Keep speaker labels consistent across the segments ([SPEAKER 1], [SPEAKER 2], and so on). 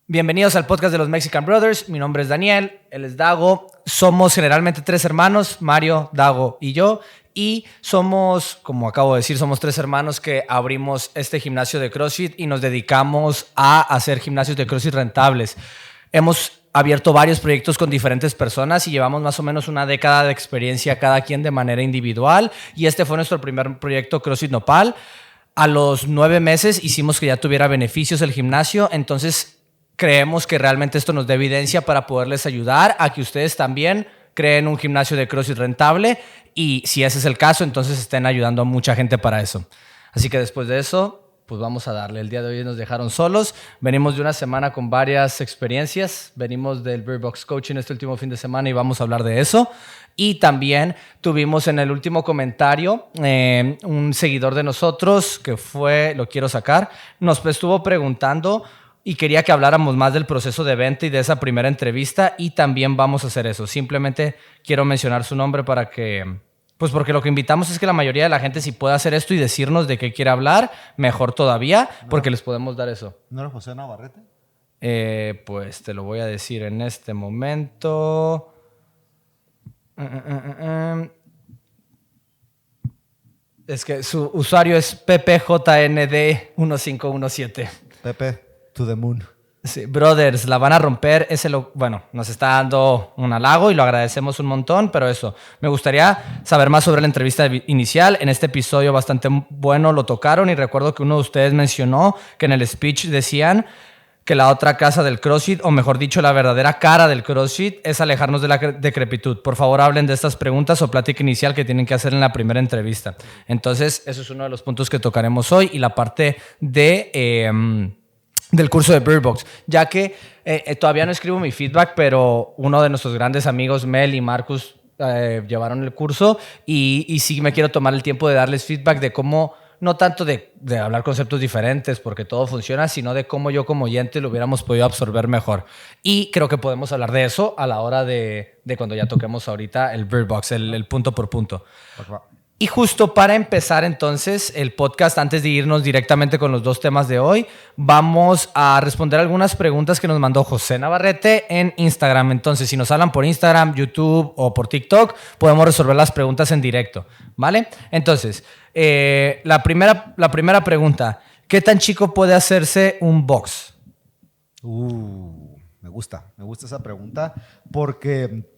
[SPEAKER 1] Bienvenidos al podcast de los Mexican Brothers. Mi nombre es Daniel, él es Dago. Somos generalmente tres hermanos, Mario, Dago y yo. Y somos, como acabo de decir, somos tres hermanos que abrimos este gimnasio de CrossFit y nos dedicamos a hacer gimnasios de CrossFit rentables. Hemos abierto varios proyectos con diferentes personas y llevamos más o menos una década de experiencia cada quien de manera individual. Y este fue nuestro primer proyecto, CrossFit Nopal. A los 9 meses hicimos que ya tuviera beneficios el gimnasio, entonces creemos que realmente esto nos da evidencia para poderles ayudar a que ustedes también creen un gimnasio de CrossFit rentable y si ese es el caso, entonces estén ayudando a mucha gente para eso. Así que después de eso, pues vamos a darle. El día de hoy nos dejaron solos. Venimos de una semana con varias experiencias. Venimos del Bird Box Coaching este último fin de semana y vamos a hablar de eso. Y también tuvimos en el último comentario un seguidor de nosotros que fue, lo quiero sacar, nos estuvo preguntando y quería que habláramos más del proceso de venta y de esa primera entrevista y también vamos a hacer eso. Simplemente quiero mencionar su nombre para que, pues porque lo que invitamos es que la mayoría de la gente si puede hacer esto y decirnos de qué quiere hablar, mejor todavía, porque les podemos dar eso.
[SPEAKER 2] ¿No era José Navarrete?
[SPEAKER 1] Pues te lo voy a decir en este momento. Es que su usuario es PPJND1517.
[SPEAKER 2] Pepe, to the moon.
[SPEAKER 1] Sí, brothers, la van a romper. Bueno, nos está dando un halago y lo agradecemos un montón, pero eso, me gustaría saber más sobre la entrevista inicial. En este episodio bastante bueno lo tocaron y recuerdo que uno de ustedes mencionó que en el speech decían que la otra casa del CrossFit, o mejor dicho, la verdadera cara del CrossFit, es alejarnos de la decrepitud. Por favor, hablen de estas preguntas o plática inicial que tienen que hacer en la primera entrevista. Entonces, eso es uno de los puntos que tocaremos hoy y la parte del curso de Bird Box, ya que todavía no escribo mi feedback, pero uno de nuestros grandes amigos, Mel y Marcus, llevaron el curso y sí me quiero tomar el tiempo de darles feedback de cómo, no tanto de hablar conceptos diferentes, porque todo funciona, sino de cómo yo como oyente lo hubiéramos podido absorber mejor. Y creo que podemos hablar de eso a la hora de cuando ya toquemos ahorita el Bird Box, el punto por punto. Y justo para empezar entonces el podcast, antes de irnos directamente con los dos temas de hoy, vamos a responder algunas preguntas que nos mandó José Navarrete en Instagram. Entonces, si nos hablan por Instagram, YouTube o por TikTok, podemos resolver las preguntas en directo, ¿vale? Entonces, la primera pregunta, ¿qué tan chico puede hacerse un box?
[SPEAKER 2] Me gusta esa pregunta porque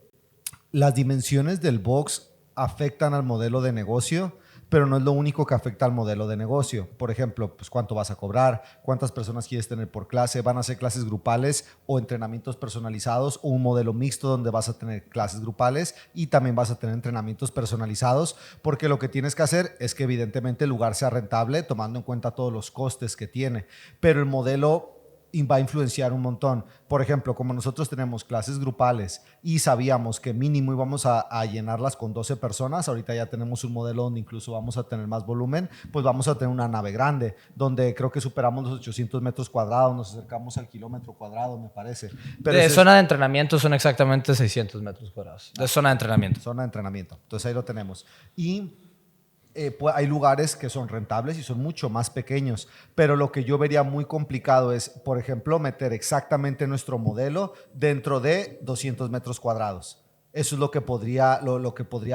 [SPEAKER 2] las dimensiones del box afectan al modelo de negocio, pero no es lo único que afecta al modelo de negocio. Por ejemplo, pues cuánto vas a cobrar, cuántas personas quieres tener por clase, van a ser clases grupales o entrenamientos personalizados o un modelo mixto donde vas a tener clases grupales y también vas a tener entrenamientos personalizados, porque lo que tienes que hacer es que evidentemente el lugar sea rentable tomando en cuenta todos los costes que tiene, pero el modelo va a influenciar un montón. Por ejemplo, como nosotros tenemos clases grupales y sabíamos que mínimo íbamos a llenarlas con 12 personas, ahorita ya tenemos un modelo donde incluso vamos a tener más volumen, pues vamos a tener una nave grande, donde creo que superamos los 800 metros cuadrados, nos acercamos al kilómetro cuadrado, me parece.
[SPEAKER 1] Pero de zona de entrenamiento son exactamente 600 metros cuadrados. De zona de entrenamiento.
[SPEAKER 2] Zona de entrenamiento. Entonces ahí lo tenemos. Y pues hay lugares que son rentables y son mucho más pequeños, pero lo que yo vería muy complicado es, por ejemplo, meter exactamente nuestro modelo dentro de 200 metros cuadrados. Eso es lo que podría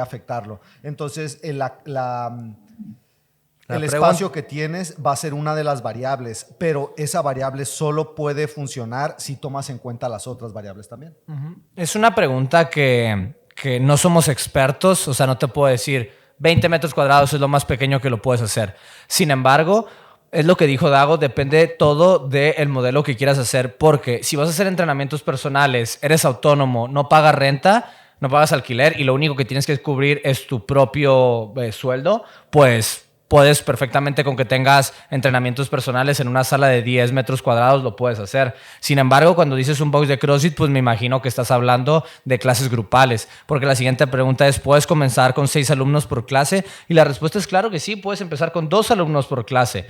[SPEAKER 2] afectarlo. Entonces, el espacio que tienes va a ser una de las variables, pero esa variable solo puede funcionar si tomas en cuenta las otras variables también.
[SPEAKER 1] Es una pregunta que no somos expertos, o sea, no te puedo decir 20 metros cuadrados es lo más pequeño que lo puedes hacer. Sin embargo, es lo que dijo Dago, depende todo del modelo que quieras hacer, porque si vas a hacer entrenamientos personales, eres autónomo, no pagas renta, no pagas alquiler y lo único que tienes que cubrir es tu propio sueldo, pues puedes perfectamente con que tengas entrenamientos personales en una sala de 10 metros cuadrados, lo puedes hacer. Sin embargo, cuando dices un box de CrossFit, pues me imagino que estás hablando de clases grupales, porque la siguiente pregunta es, ¿puedes comenzar con 6 alumnos por clase? Y la respuesta es claro que sí, puedes empezar con 2 alumnos por clase.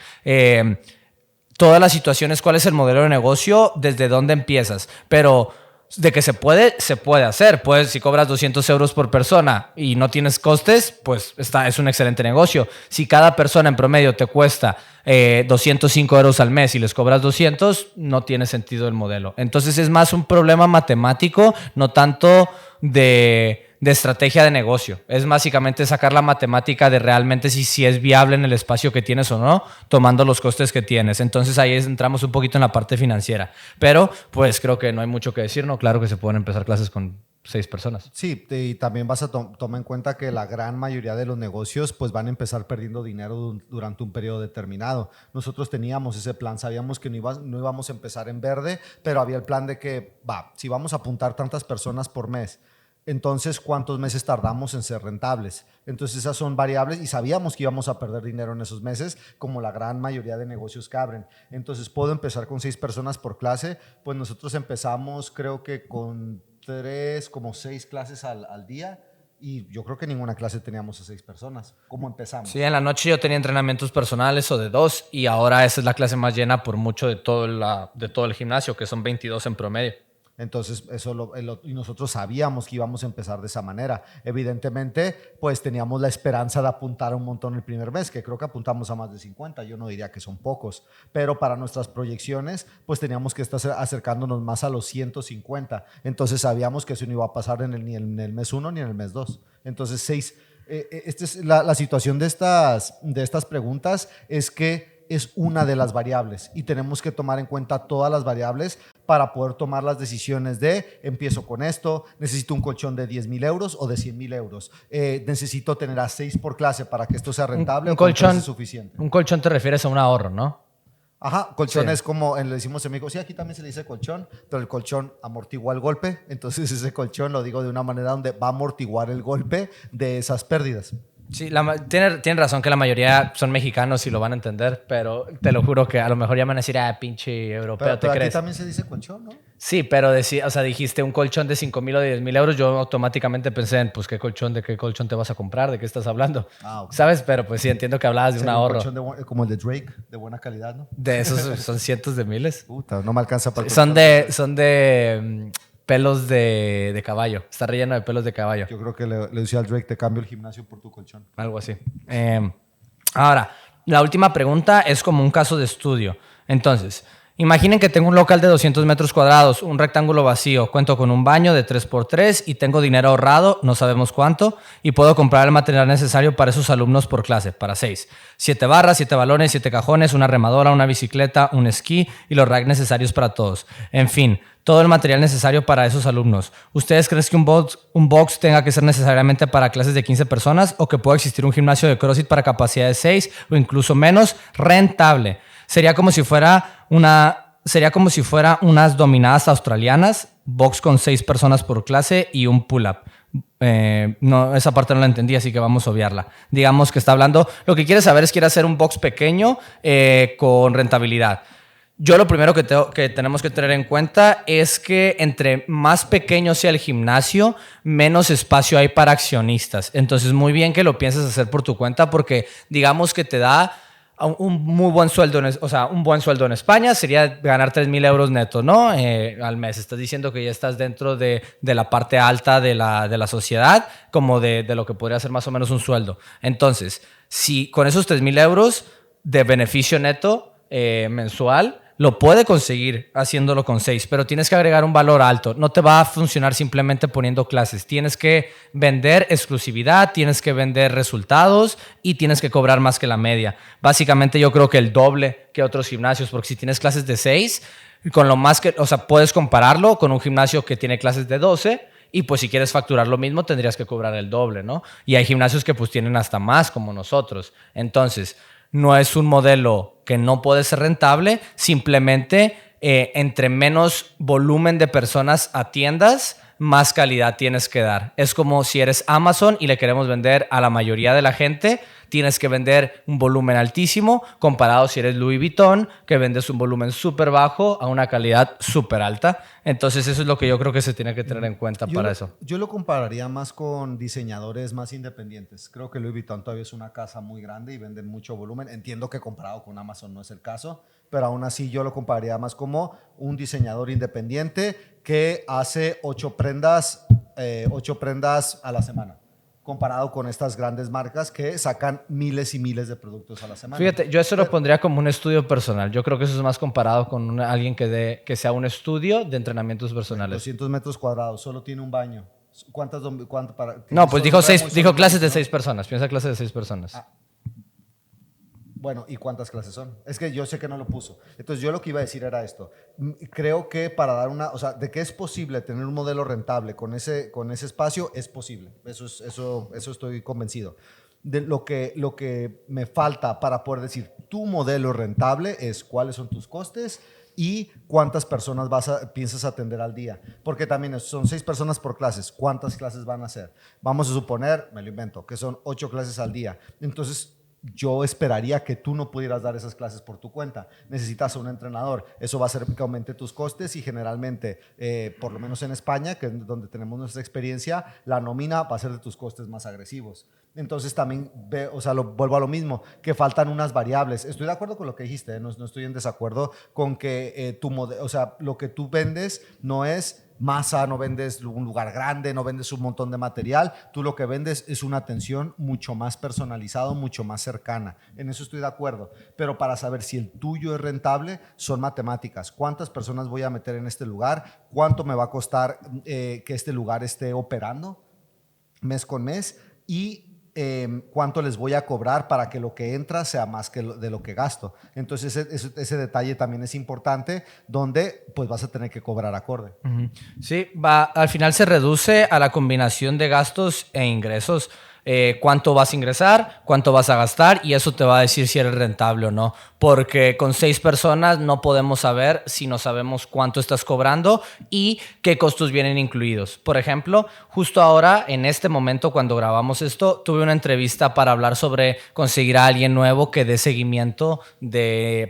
[SPEAKER 1] Todas las situaciones, ¿cuál es el modelo de negocio? ¿Desde dónde empiezas? Pero De que se puede hacer. Pues si cobras 200 euros por persona y no tienes costes, pues es un excelente negocio. Si cada persona en promedio te cuesta 205 euros al mes y les cobras 200, no tiene sentido el modelo. Entonces es más un problema matemático, no tanto de estrategia de negocio. Es básicamente sacar la matemática de realmente si es viable en el espacio que tienes o no, tomando los costes que tienes. Entonces ahí entramos un poquito en la parte financiera. Pero pues creo que no hay mucho que decir, ¿no? Claro que se pueden empezar clases con 6 personas.
[SPEAKER 2] Sí, y también vas a tomar en cuenta que la gran mayoría de los negocios pues van a empezar perdiendo dinero durante un periodo determinado. Nosotros teníamos ese plan, sabíamos que no íbamos a empezar en verde, pero había el plan de que, si vamos a apuntar tantas personas por mes, entonces ¿cuántos meses tardamos en ser rentables? Entonces esas son variables y sabíamos que íbamos a perder dinero en esos meses, como la gran mayoría de negocios que abren. Entonces puedo empezar con 6 personas por clase, pues nosotros empezamos creo que con 6 clases al día, y yo creo que ninguna clase teníamos a 6 personas. ¿Cómo empezamos?
[SPEAKER 1] Sí, en la noche yo tenía entrenamientos personales o de 2 y ahora esa es la clase más llena por mucho de todo el gimnasio, que son 22 en promedio.
[SPEAKER 2] Entonces, y nosotros sabíamos que íbamos a empezar de esa manera. Evidentemente, pues teníamos la esperanza de apuntar un montón el primer mes, que creo que apuntamos a más de 50. Yo no diría que son pocos, pero para nuestras proyecciones, pues teníamos que estar acercándonos más a los 150. Entonces, sabíamos que eso no iba a pasar ni en el mes 1 ni en el mes 2. Entonces, 6. Esta es la situación de estas preguntas, es que es una de las variables y tenemos que tomar en cuenta todas las variables para poder tomar las decisiones de empiezo con esto, necesito un colchón de 10,000 euros o de 100,000 euros, necesito tener a 6 por clase para que esto sea rentable
[SPEAKER 1] un
[SPEAKER 2] o con
[SPEAKER 1] colchón
[SPEAKER 2] es suficiente.
[SPEAKER 1] Un colchón te refieres a un ahorro, ¿no?
[SPEAKER 2] Ajá, colchón
[SPEAKER 1] Sí.
[SPEAKER 2] es como le decimos en México, sí, aquí también se le dice colchón, pero el colchón amortigua el golpe, entonces ese colchón lo digo de una manera donde va a amortiguar el golpe de esas pérdidas.
[SPEAKER 1] Sí, tiene razón que la mayoría son mexicanos y lo van a entender, pero te lo juro que a lo mejor ya me van a decir, pinche europeo,
[SPEAKER 2] Pero
[SPEAKER 1] ¿te
[SPEAKER 2] aquí
[SPEAKER 1] crees?
[SPEAKER 2] también se dice colchón, ¿no?
[SPEAKER 1] Sí, pero dijiste un colchón de 5,000 o de 10,000 euros, yo automáticamente pensé en, pues, ¿de qué colchón te vas a comprar? ¿De qué estás hablando?
[SPEAKER 2] Ok.
[SPEAKER 1] ¿Sabes? Pero pues sí, entiendo que hablabas de un
[SPEAKER 2] Sería
[SPEAKER 1] ahorro.
[SPEAKER 2] colchón como el de Drake, de buena calidad, ¿no?
[SPEAKER 1] De esos son cientos de miles.
[SPEAKER 2] Puta, no me alcanza para el
[SPEAKER 1] Son
[SPEAKER 2] colchón.
[SPEAKER 1] son de pelos de caballo. Está relleno de pelos de caballo.
[SPEAKER 2] Yo creo que le decía al Drake, te cambio el gimnasio por tu colchón.
[SPEAKER 1] Algo así. Ahora, la última pregunta es como un caso de estudio. Entonces, imaginen que tengo un local de 200 metros cuadrados, un rectángulo vacío, cuento con un baño de 3x3 y tengo dinero ahorrado, no sabemos cuánto, y puedo comprar el material necesario para esos alumnos por clase, para 6. 7 barras, 7 balones, 7 cajones, una remadora, una bicicleta, un esquí y los racks necesarios para todos. En fin, todo el material necesario para esos alumnos. ¿Ustedes creen que un box tenga que ser necesariamente para clases de 15 personas o que pueda existir un gimnasio de CrossFit para capacidad de 6 o incluso menos rentable? Sería como si fuera unas dominadas australianas, box con 6 personas por clase y un pull-up. No, esa parte no la entendí, así que vamos a obviarla. Digamos que está hablando, lo que quiere saber es quiere hacer un box pequeño con rentabilidad. Yo lo primero que tenemos que tener en cuenta es que entre más pequeño sea el gimnasio, menos espacio hay para accionistas. Entonces, muy bien que lo pienses hacer por tu cuenta porque digamos que te da un muy buen sueldo, un buen sueldo en España sería ganar 3,000 euros netos, ¿no? Al mes. Estás diciendo que ya estás dentro de la parte alta de la sociedad, como de lo que podría ser más o menos un sueldo. Entonces, si con esos 3,000 euros de beneficio neto mensual, lo puede conseguir haciéndolo con 6, pero tienes que agregar un valor alto. No te va a funcionar simplemente poniendo clases. Tienes que vender exclusividad, tienes que vender resultados y tienes que cobrar más que la media. Básicamente yo creo que el doble que otros gimnasios, porque si tienes clases de 6, con lo más que, puedes compararlo con un gimnasio que tiene clases de 12 y pues si quieres facturar lo mismo tendrías que cobrar el doble, ¿no? Y hay gimnasios que pues tienen hasta más como nosotros. Entonces, no es un modelo que no puede ser rentable, simplemente entre menos volumen de personas atiendas, más calidad tienes que dar. Es como si eres Amazon y le queremos vender a la mayoría de la gente, tienes que vender un volumen altísimo comparado si eres Louis Vuitton, que vendes un volumen súper bajo a una calidad súper alta. Entonces eso es lo que yo creo que se tiene que tener en cuenta eso.
[SPEAKER 2] Yo lo compararía más con diseñadores más independientes. Creo que Louis Vuitton todavía es una casa muy grande y venden mucho volumen. Entiendo que comparado con Amazon no es el caso, pero aún así yo lo compararía más como un diseñador independiente que hace 8 prendas a la semana, comparado con estas grandes marcas que sacan miles y miles de productos a la semana.
[SPEAKER 1] Fíjate, yo eso lo pondría como un estudio personal. Yo creo que eso es más comparado con alguien que sea un estudio de entrenamientos personales.
[SPEAKER 2] 200 metros cuadrados, solo tiene un baño. ¿Cuánto para?
[SPEAKER 1] No, pues dijo clases de 6 personas. Piensa clases de 6 personas.
[SPEAKER 2] Bueno, ¿y cuántas clases son? Es que yo sé que no lo puso. Entonces, yo lo que iba a decir era esto. Creo que para dar o sea, de que es posible tener un modelo rentable con ese espacio, es posible. Eso estoy convencido. De lo que me falta para poder decir tu modelo rentable es cuáles son tus costes y cuántas personas piensas atender al día. Porque también son 6 personas por clases. ¿Cuántas clases van a hacer? Vamos a suponer, me lo invento, que son 8 clases al día. Entonces, yo esperaría que tú no pudieras dar esas clases por tu cuenta. Necesitas a un entrenador. Eso va a hacer que aumente tus costes y generalmente, por lo menos en España, que es donde tenemos nuestra experiencia, la nómina va a ser de tus costes más agresivos. Entonces también, vuelvo a lo mismo, que faltan unas variables. Estoy de acuerdo con lo que dijiste, no estoy en desacuerdo con que lo que tú vendes no es masa, no vendes un lugar grande, no vendes un montón de material. Tú lo que vendes es una atención mucho más personalizada, mucho más cercana. En eso estoy de acuerdo. Pero para saber si el tuyo es rentable, son matemáticas. ¿Cuántas personas voy a meter en este lugar? ¿Cuánto me va a costar que este lugar esté operando mes con mes? Y cuánto les voy a cobrar para que lo que entra sea más de lo que gasto. Entonces ese detalle también es importante, donde pues vas a tener que cobrar acorde.
[SPEAKER 1] Sí, al final se reduce a la combinación de gastos e ingresos. Cuánto vas a ingresar, cuánto vas a gastar, y eso te va a decir si eres rentable o no, porque con 6 personas no podemos saber si no sabemos cuánto estás cobrando y qué costos vienen incluidos. Por ejemplo, justo ahora, en este momento, cuando grabamos esto, tuve una entrevista para hablar sobre conseguir a alguien nuevo que dé seguimiento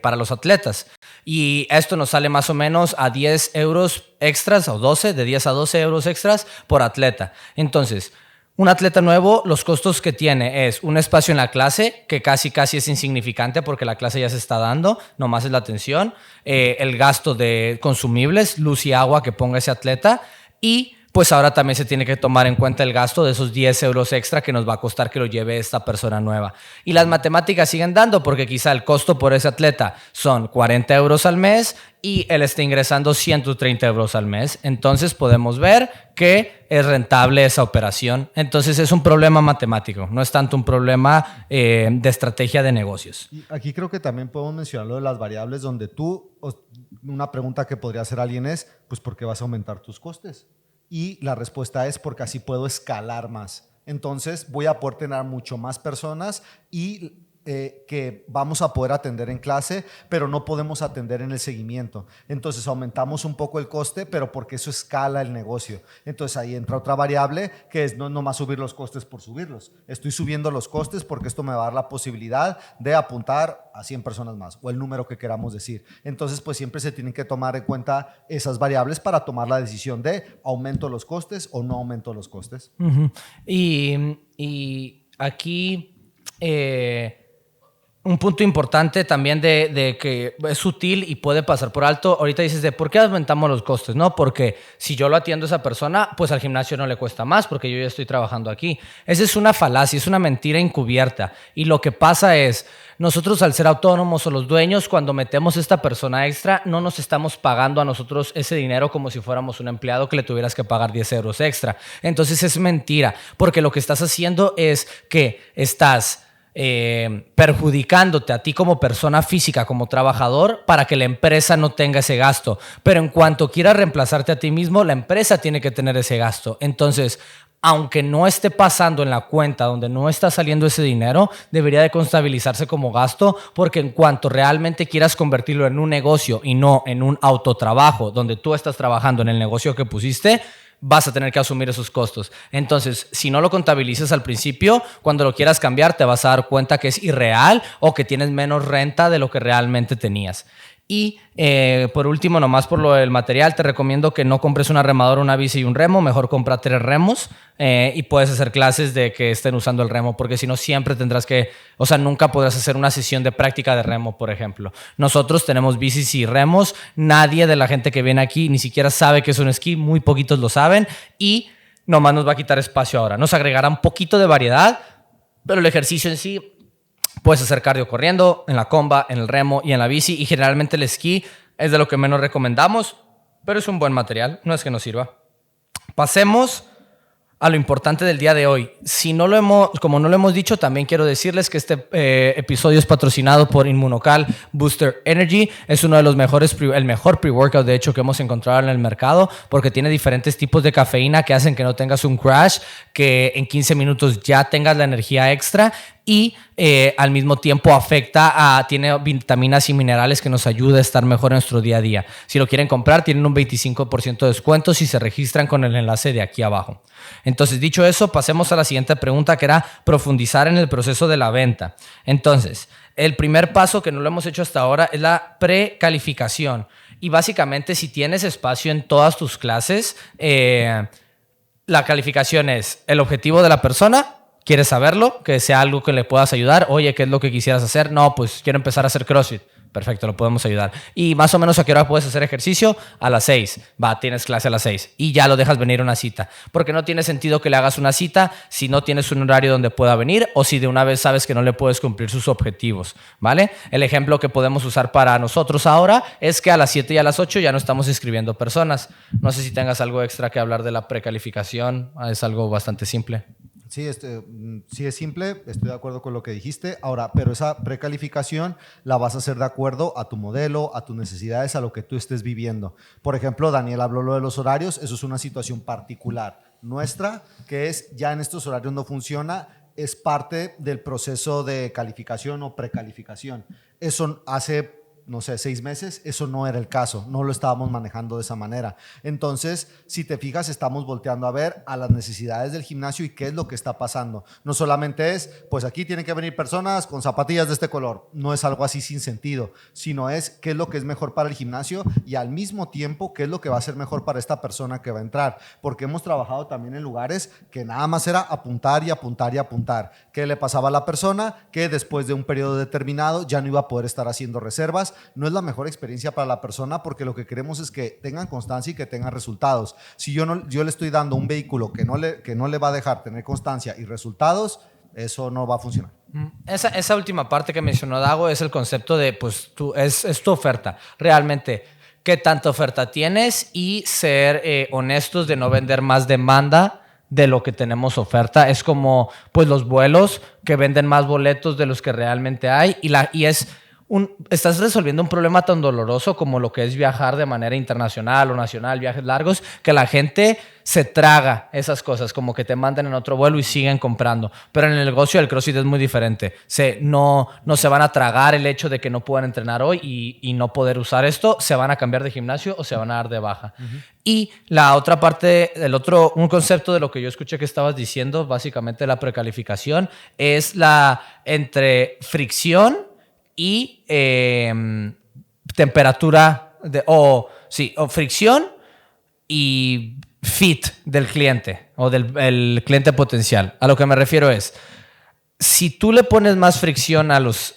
[SPEAKER 1] para los atletas, y esto nos sale más o menos a 10 euros extras, o 12, de 10 a 12 euros extras por atleta. Entonces, un atleta nuevo, los costos que tiene es un espacio en la clase, que casi es insignificante porque la clase ya se está dando, nomás es la atención, el gasto de consumibles, luz y agua que ponga ese atleta, y pues ahora también se tiene que tomar en cuenta el gasto de esos 10 euros extra que nos va a costar que lo lleve esta persona nueva. Y las matemáticas siguen dando, porque quizá el costo por ese atleta son 40 euros al mes y él está ingresando 130 euros al mes. Entonces podemos ver que es rentable esa operación. Entonces es un problema matemático, no es tanto un problema de estrategia de negocios.
[SPEAKER 2] Y aquí creo que también podemos mencionar lo de las variables, donde una pregunta que podría hacer alguien es, pues, ¿por qué vas a aumentar tus costes? Y la respuesta es porque así puedo escalar más. Entonces voy a poder tener mucho más personas y que vamos a poder atender en clase, pero no podemos atender en el seguimiento. Entonces aumentamos un poco el coste, pero porque eso escala el negocio. Entonces ahí entra otra variable, que es no nomás subir los costes por subirlos. Estoy subiendo los costes porque esto me va a dar la posibilidad de apuntar a 100 personas más, o el número que queramos decir. Entonces pues siempre se tienen que tomar en cuenta esas variables para tomar la decisión de aumento los costes o no aumento los costes.
[SPEAKER 1] Y aquí un punto importante también de que es sutil y puede pasar por alto. Ahorita dices de ¿por qué aumentamos los costes? No, porque si yo lo atiendo a esa persona, pues al gimnasio no le cuesta más porque yo ya estoy trabajando aquí. Esa es una falacia, es una mentira encubierta. Y lo que pasa es, nosotros al ser autónomos o los dueños, cuando metemos esta persona extra, no nos estamos pagando a nosotros ese dinero como si fuéramos un empleado que le tuvieras que pagar 10 euros extra. Entonces es mentira, porque lo que estás haciendo es que estás perjudicándote a ti como persona física, como trabajador, para que la empresa no tenga ese gasto. Pero en cuanto quiera reemplazarte a ti mismo, la empresa tiene que tener ese gasto. Entonces, aunque no esté pasando en la cuenta donde no está saliendo ese dinero, debería de contabilizarse como gasto, porque en cuanto realmente quieras convertirlo en un negocio y no en un autotrabajo donde tú estás trabajando en el negocio que pusiste, vas a tener que asumir esos costos. Entonces, si no lo contabilizas al principio, cuando lo quieras cambiar te vas a dar cuenta que es irreal o que tienes menos renta de lo que realmente tenías. Y por último, nomás por lo del material, te recomiendo que no compres una remadora, una bici y un remo. Mejor compra 3 remos y puedes hacer clases de que estén usando el remo, porque si no siempre tendrás que, o sea, nunca podrás hacer una sesión de práctica de remo, por ejemplo. Nosotros tenemos bicis y remos. Nadie de la gente que viene aquí ni siquiera sabe que es un esquí. Muy poquitos lo saben y nomás nos va a quitar espacio ahora. Nos agregará un poquito de variedad, pero el ejercicio en sí, puedes hacer cardio corriendo, en la comba, en el remo y en la bici. Y generalmente el esquí es de lo que menos recomendamos, pero es un buen material, no es que nos sirva. Pasemos a lo importante del día de hoy. Como no lo hemos dicho, también quiero decirles que este episodio es patrocinado por Inmunocal Booster Energy. Es uno de los el mejor pre-workout, de hecho, que hemos encontrado en el mercado, porque tiene diferentes tipos de cafeína que hacen que no tengas un crash, que en 15 minutos ya tengas la energía extra y al mismo tiempo tiene vitaminas y minerales que nos ayuda a estar mejor en nuestro día a día. Si lo quieren comprar, tienen un 25% de descuento si se registran con el enlace de aquí abajo. Entonces, dicho eso, pasemos a la siguiente pregunta, que era profundizar en el proceso de la venta. Entonces, el primer paso, que no lo hemos hecho hasta ahora, es la precalificación. Y básicamente, si tienes espacio en todas tus clases, la calificación es el objetivo de la persona. ¿Quieres saberlo? Que sea algo que le puedas ayudar. Oye, ¿qué es lo que quisieras hacer? No, pues quiero empezar a hacer CrossFit. Perfecto, lo podemos ayudar. Y más o menos, ¿a qué hora puedes hacer ejercicio? A las 6. Va, tienes clase a las 6. Y ya lo dejas venir a una cita. Porque no tiene sentido que le hagas una cita si no tienes un horario donde pueda venir o si de una vez sabes que no le puedes cumplir sus objetivos, ¿vale? El ejemplo que podemos usar para nosotros ahora es que a las 7 y a las 8 ya no estamos inscribiendo personas. No sé si tengas algo extra que hablar de la precalificación. Es algo bastante simple.
[SPEAKER 2] Sí, sí es simple, estoy de acuerdo con lo que dijiste. Ahora, pero esa precalificación la vas a hacer de acuerdo a tu modelo, a tus necesidades, a lo que tú estés viviendo. Por ejemplo, Daniel habló lo de los horarios, eso es una situación particular nuestra, que es ya en estos horarios no funciona, es parte del proceso de calificación o precalificación. Eso hace, no sé, 6 meses, eso no era el caso, no lo estábamos manejando de esa manera. Entonces, si te fijas, estamos volteando a ver a las necesidades del gimnasio y qué es lo que está pasando. No solamente es, pues aquí tienen que venir personas con zapatillas de este color, no es algo así sin sentido, sino es qué es lo que es mejor para el gimnasio y al mismo tiempo qué es lo que va a ser mejor para esta persona que va a entrar, porque hemos trabajado también en lugares que nada más era apuntar y apuntar y apuntar. ¿Qué le pasaba a la persona? Que después de un periodo determinado ya no iba a poder estar haciendo reservas. No es la mejor experiencia para la persona porque lo que queremos es que tengan constancia y que tengan resultados. Si yo le estoy dando un vehículo que no le va a dejar tener constancia y resultados, eso no va a funcionar.
[SPEAKER 1] Esa última parte que mencionó Dago es el concepto de, pues, es tu oferta. Realmente, ¿qué tanta oferta tienes? Y ser honestos de no vender más demanda de lo que tenemos oferta. Es como, pues, los vuelos que venden más boletos de los que realmente hay estás resolviendo un problema tan doloroso como lo que es viajar de manera internacional o nacional, viajes largos, que la gente se traga esas cosas, como que te mandan en otro vuelo y siguen comprando. Pero en el negocio del CrossFit es muy diferente. No se van a tragar el hecho de que no puedan entrenar hoy y no poder usar esto. Se van a cambiar de gimnasio o se van a dar de baja. Uh-huh. Y la otra parte, un concepto de lo que yo escuché que estabas diciendo, básicamente la precalificación, es entre fricción y temperatura o fricción y fit del cliente o del cliente potencial. A lo que me refiero es, si tú le pones más fricción a los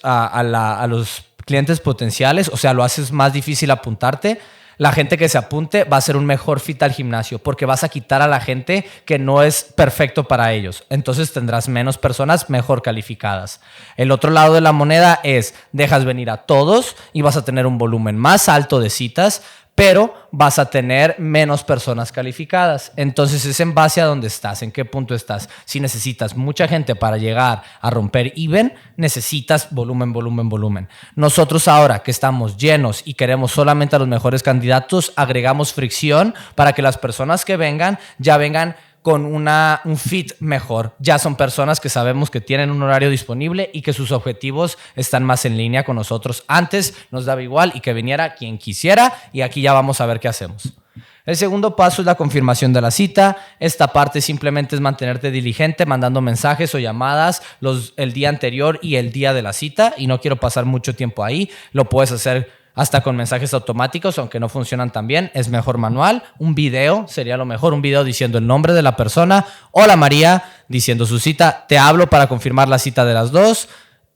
[SPEAKER 1] clientes potenciales, o sea, lo haces más difícil apuntarte, la gente que se apunte va a ser un mejor fit al gimnasio porque vas a quitar a la gente que no es perfecto para ellos. Entonces tendrás menos personas mejor calificadas. El otro lado de la moneda es, dejas venir a todos y vas a tener un volumen más alto de citas, pero vas a tener menos personas calificadas. Entonces es en base a dónde estás, en qué punto estás. Si necesitas mucha gente para llegar a romper even, necesitas volumen. Nosotros ahora que estamos llenos y queremos solamente a los mejores candidatos, agregamos fricción para que las personas que vengan ya vengan con un fit mejor. Ya son personas que sabemos que tienen un horario disponible y que sus objetivos están más en línea con nosotros. Antes nos daba igual y que viniera quien quisiera y aquí ya vamos a ver qué hacemos. El segundo paso es la confirmación de la cita. Esta parte simplemente es mantenerte diligente, mandando mensajes o llamadas el día anterior y el día de la cita, y no quiero pasar mucho tiempo ahí. Lo puedes hacer hasta con mensajes automáticos, aunque no funcionan tan bien, es mejor manual. Un video sería lo mejor, un video diciendo el nombre de la persona, hola María, diciendo su cita, te hablo para confirmar la cita de las dos,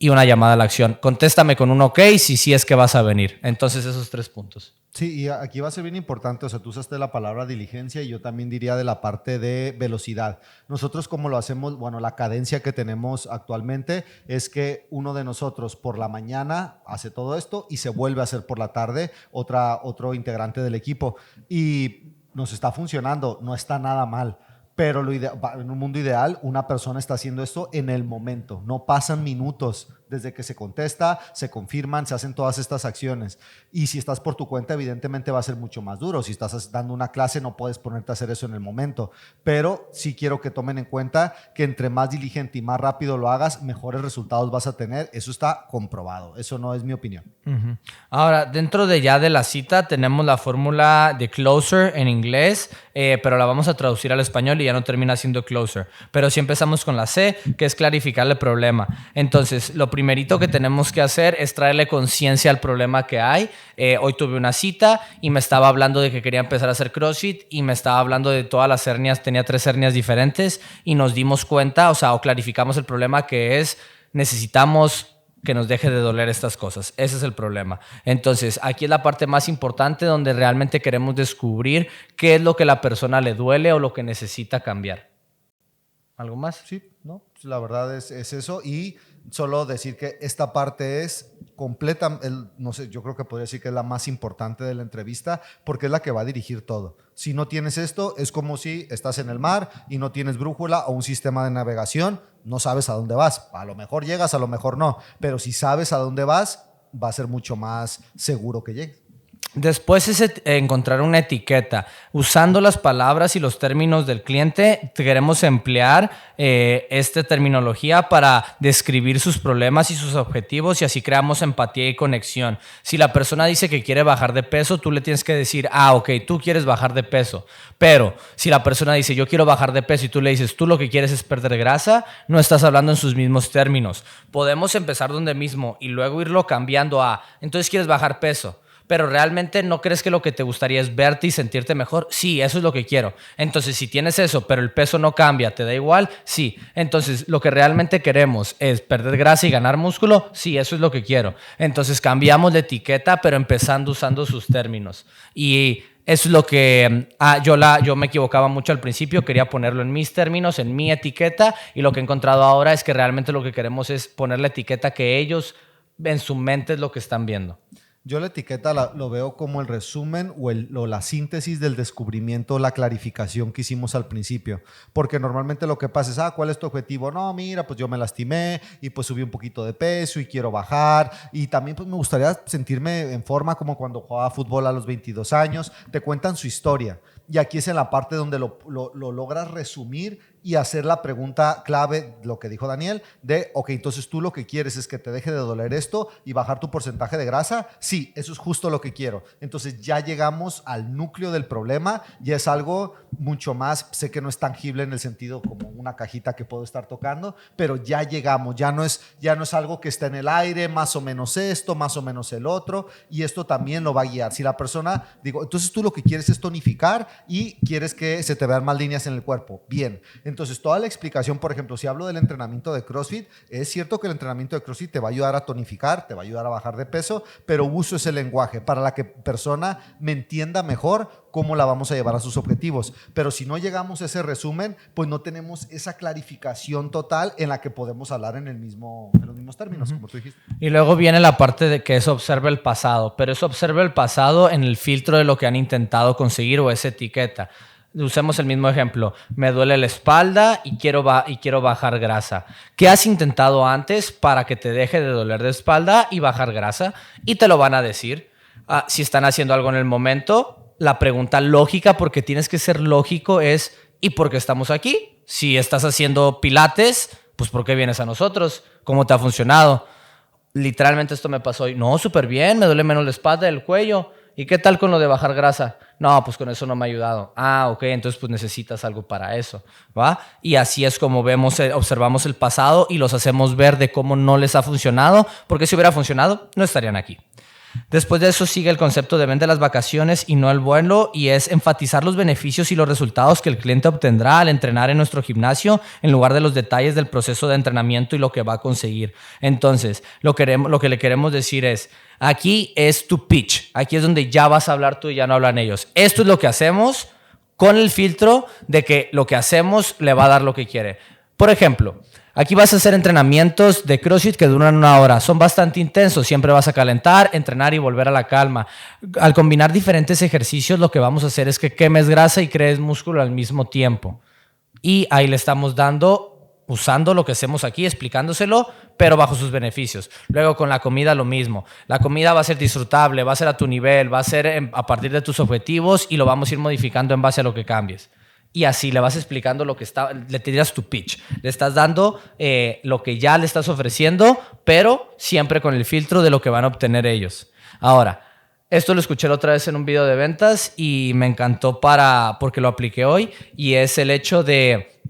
[SPEAKER 1] y una llamada a la acción. Contéstame con un ok si sí es que vas a venir. Entonces, esos 3 puntos.
[SPEAKER 2] Sí, y aquí va a ser bien importante, o sea, tú usaste la palabra diligencia y yo también diría de la parte de velocidad. Nosotros como lo hacemos, bueno, la cadencia que tenemos actualmente es que uno de nosotros por la mañana hace todo esto y se vuelve a hacer por la tarde otro integrante del equipo. Y nos está funcionando, no está nada mal. Pero en un mundo ideal, una persona está haciendo esto en el momento. No pasan minutos desde que se contesta, se confirman, se hacen todas estas acciones. Y si estás por tu cuenta, evidentemente va a ser mucho más duro. Si estás dando una clase, no puedes ponerte a hacer eso en el momento. Pero sí quiero que tomen en cuenta que entre más diligente y más rápido lo hagas, mejores resultados vas a tener. Eso está comprobado. Eso no es mi opinión.
[SPEAKER 1] Uh-huh. Ahora, dentro de ya de la cita, tenemos la fórmula de closer en inglés, pero la vamos a traducir al español y ya no termina siendo closer. Pero si empezamos con la C, que es clarificar el problema. Entonces, lo primerito que tenemos que hacer es traerle conciencia al problema que hay. Hoy tuve una cita y me estaba hablando de que quería empezar a hacer CrossFit y me estaba hablando de todas las hernias, tenía 3 hernias diferentes y nos dimos cuenta, o clarificamos el problema que es necesitamos que nos deje de doler estas cosas. Ese es el problema. Entonces, aquí es la parte más importante donde realmente queremos descubrir qué es lo que la persona le duele o lo que necesita cambiar. ¿Algo más?
[SPEAKER 2] Sí, no, la verdad es eso. Y solo decir que esta parte es completa, no sé, yo creo que podría decir que es la más importante de la entrevista porque es la que va a dirigir todo. Si no tienes esto, es como si estás en el mar y no tienes brújula o un sistema de navegación, no sabes a dónde vas. A lo mejor llegas, a lo mejor no, pero si sabes a dónde vas, va a ser mucho más seguro que llegues.
[SPEAKER 1] Después es encontrar una etiqueta. Usando las palabras y los términos del cliente, queremos emplear esta terminología para describir sus problemas y sus objetivos y así creamos empatía y conexión. Si la persona dice que quiere bajar de peso, tú le tienes que decir, ok, tú quieres bajar de peso. Pero si la persona dice, yo quiero bajar de peso y tú le dices, tú lo que quieres es perder grasa, no estás hablando en sus mismos términos. Podemos empezar donde mismo y luego irlo cambiando a, entonces quieres bajar peso. Pero realmente no crees que lo que te gustaría es verte y sentirte mejor. Sí, eso es lo que quiero. Entonces, si tienes eso, pero el peso no cambia, ¿te da igual? Sí. Entonces, lo que realmente queremos es perder grasa y ganar músculo. Sí, eso es lo que quiero. Entonces, cambiamos la etiqueta, pero empezando usando sus términos. Y eso es lo que yo me equivocaba mucho al principio. Quería ponerlo en mis términos, en mi etiqueta. Y lo que he encontrado ahora es que realmente lo que queremos es poner la etiqueta que ellos en su mente es lo que están viendo.
[SPEAKER 2] Yo la etiqueta lo veo como el resumen o la síntesis del descubrimiento, la clarificación que hicimos al principio. Porque normalmente lo que pasa es, ¿cuál es tu objetivo? No, mira, pues yo me lastimé y pues subí un poquito de peso y quiero bajar. Y también pues me gustaría sentirme en forma como cuando jugaba fútbol a los 22 años. Te cuentan su historia. Y aquí es en la parte donde lo logras resumir y hacer la pregunta clave, lo que dijo Daniel, de, ok, entonces tú lo que quieres es que te deje de doler esto y bajar tu porcentaje de grasa. Sí, eso es justo lo que quiero. Entonces ya llegamos al núcleo del problema, ya es algo mucho más, sé que no es tangible en el sentido como una cajita que puedo estar tocando, pero ya llegamos, ya no es algo que está en el aire, más o menos esto, más o menos el otro, y esto también lo va a guiar. Si la persona, digo, entonces tú lo que quieres es tonificar y quieres que se te vean más líneas en el cuerpo. Bien. Entonces, toda la explicación, por ejemplo, si hablo del entrenamiento de CrossFit, es cierto que el entrenamiento de CrossFit te va a ayudar a tonificar, te va a ayudar a bajar de peso, pero uso ese lenguaje para la que persona me entienda mejor cómo la vamos a llevar a sus objetivos. Pero si no llegamos a ese resumen, pues no tenemos esa clarificación total en la que podemos hablar en los mismos términos, como tú dijiste.
[SPEAKER 1] Y luego viene la parte de que eso observa el pasado, pero eso observa el pasado en el filtro de lo que han intentado conseguir o esa etiqueta. Usemos el mismo ejemplo. Me duele la espalda y quiero bajar grasa. ¿Qué has intentado antes para que te deje de doler de espalda y bajar grasa? Y te lo van a decir. Si están haciendo algo en el momento, la pregunta lógica, porque tienes que ser lógico, es ¿y por qué estamos aquí? Si estás haciendo pilates, pues ¿por qué vienes a nosotros? ¿Cómo te ha funcionado? Literalmente esto me pasó hoy. No, súper bien, me duele menos la espalda, el cuello. ¿Y qué tal con lo de bajar grasa? No, pues con eso no me ha ayudado. Ok, entonces pues necesitas algo para eso, ¿va? Y así es como observamos el pasado y los hacemos ver de cómo no les ha funcionado, porque si hubiera funcionado, no estarían aquí. Después de eso sigue el concepto de vende las vacaciones y no el vuelo, y es enfatizar los beneficios y los resultados que el cliente obtendrá al entrenar en nuestro gimnasio en lugar de los detalles del proceso de entrenamiento y lo que va a conseguir. Entonces, lo que le queremos decir es, aquí es tu pitch, aquí es donde ya vas a hablar tú y ya no hablan ellos. Esto es lo que hacemos con el filtro de que lo que hacemos le va a dar lo que quiere. Por ejemplo, aquí vas a hacer entrenamientos de CrossFit que duran 1 hora. Son bastante intensos. Siempre vas a calentar, entrenar y volver a la calma. Al combinar diferentes ejercicios, lo que vamos a hacer es que quemes grasa y crees músculo al mismo tiempo. Y ahí le estamos dando, usando lo que hacemos aquí, explicándoselo, pero bajo sus beneficios. Luego con la comida lo mismo. La comida va a ser disfrutable, va a ser a tu nivel, va a ser a partir de tus objetivos y lo vamos a ir modificando en base a lo que cambies. Y así le vas explicando lo que está, le tiras tu pitch. Le estás dando lo que ya le estás ofreciendo, pero siempre con el filtro de lo que van a obtener ellos. Ahora, esto lo escuché la otra vez en un video de ventas y me encantó porque lo apliqué hoy, y es el hecho de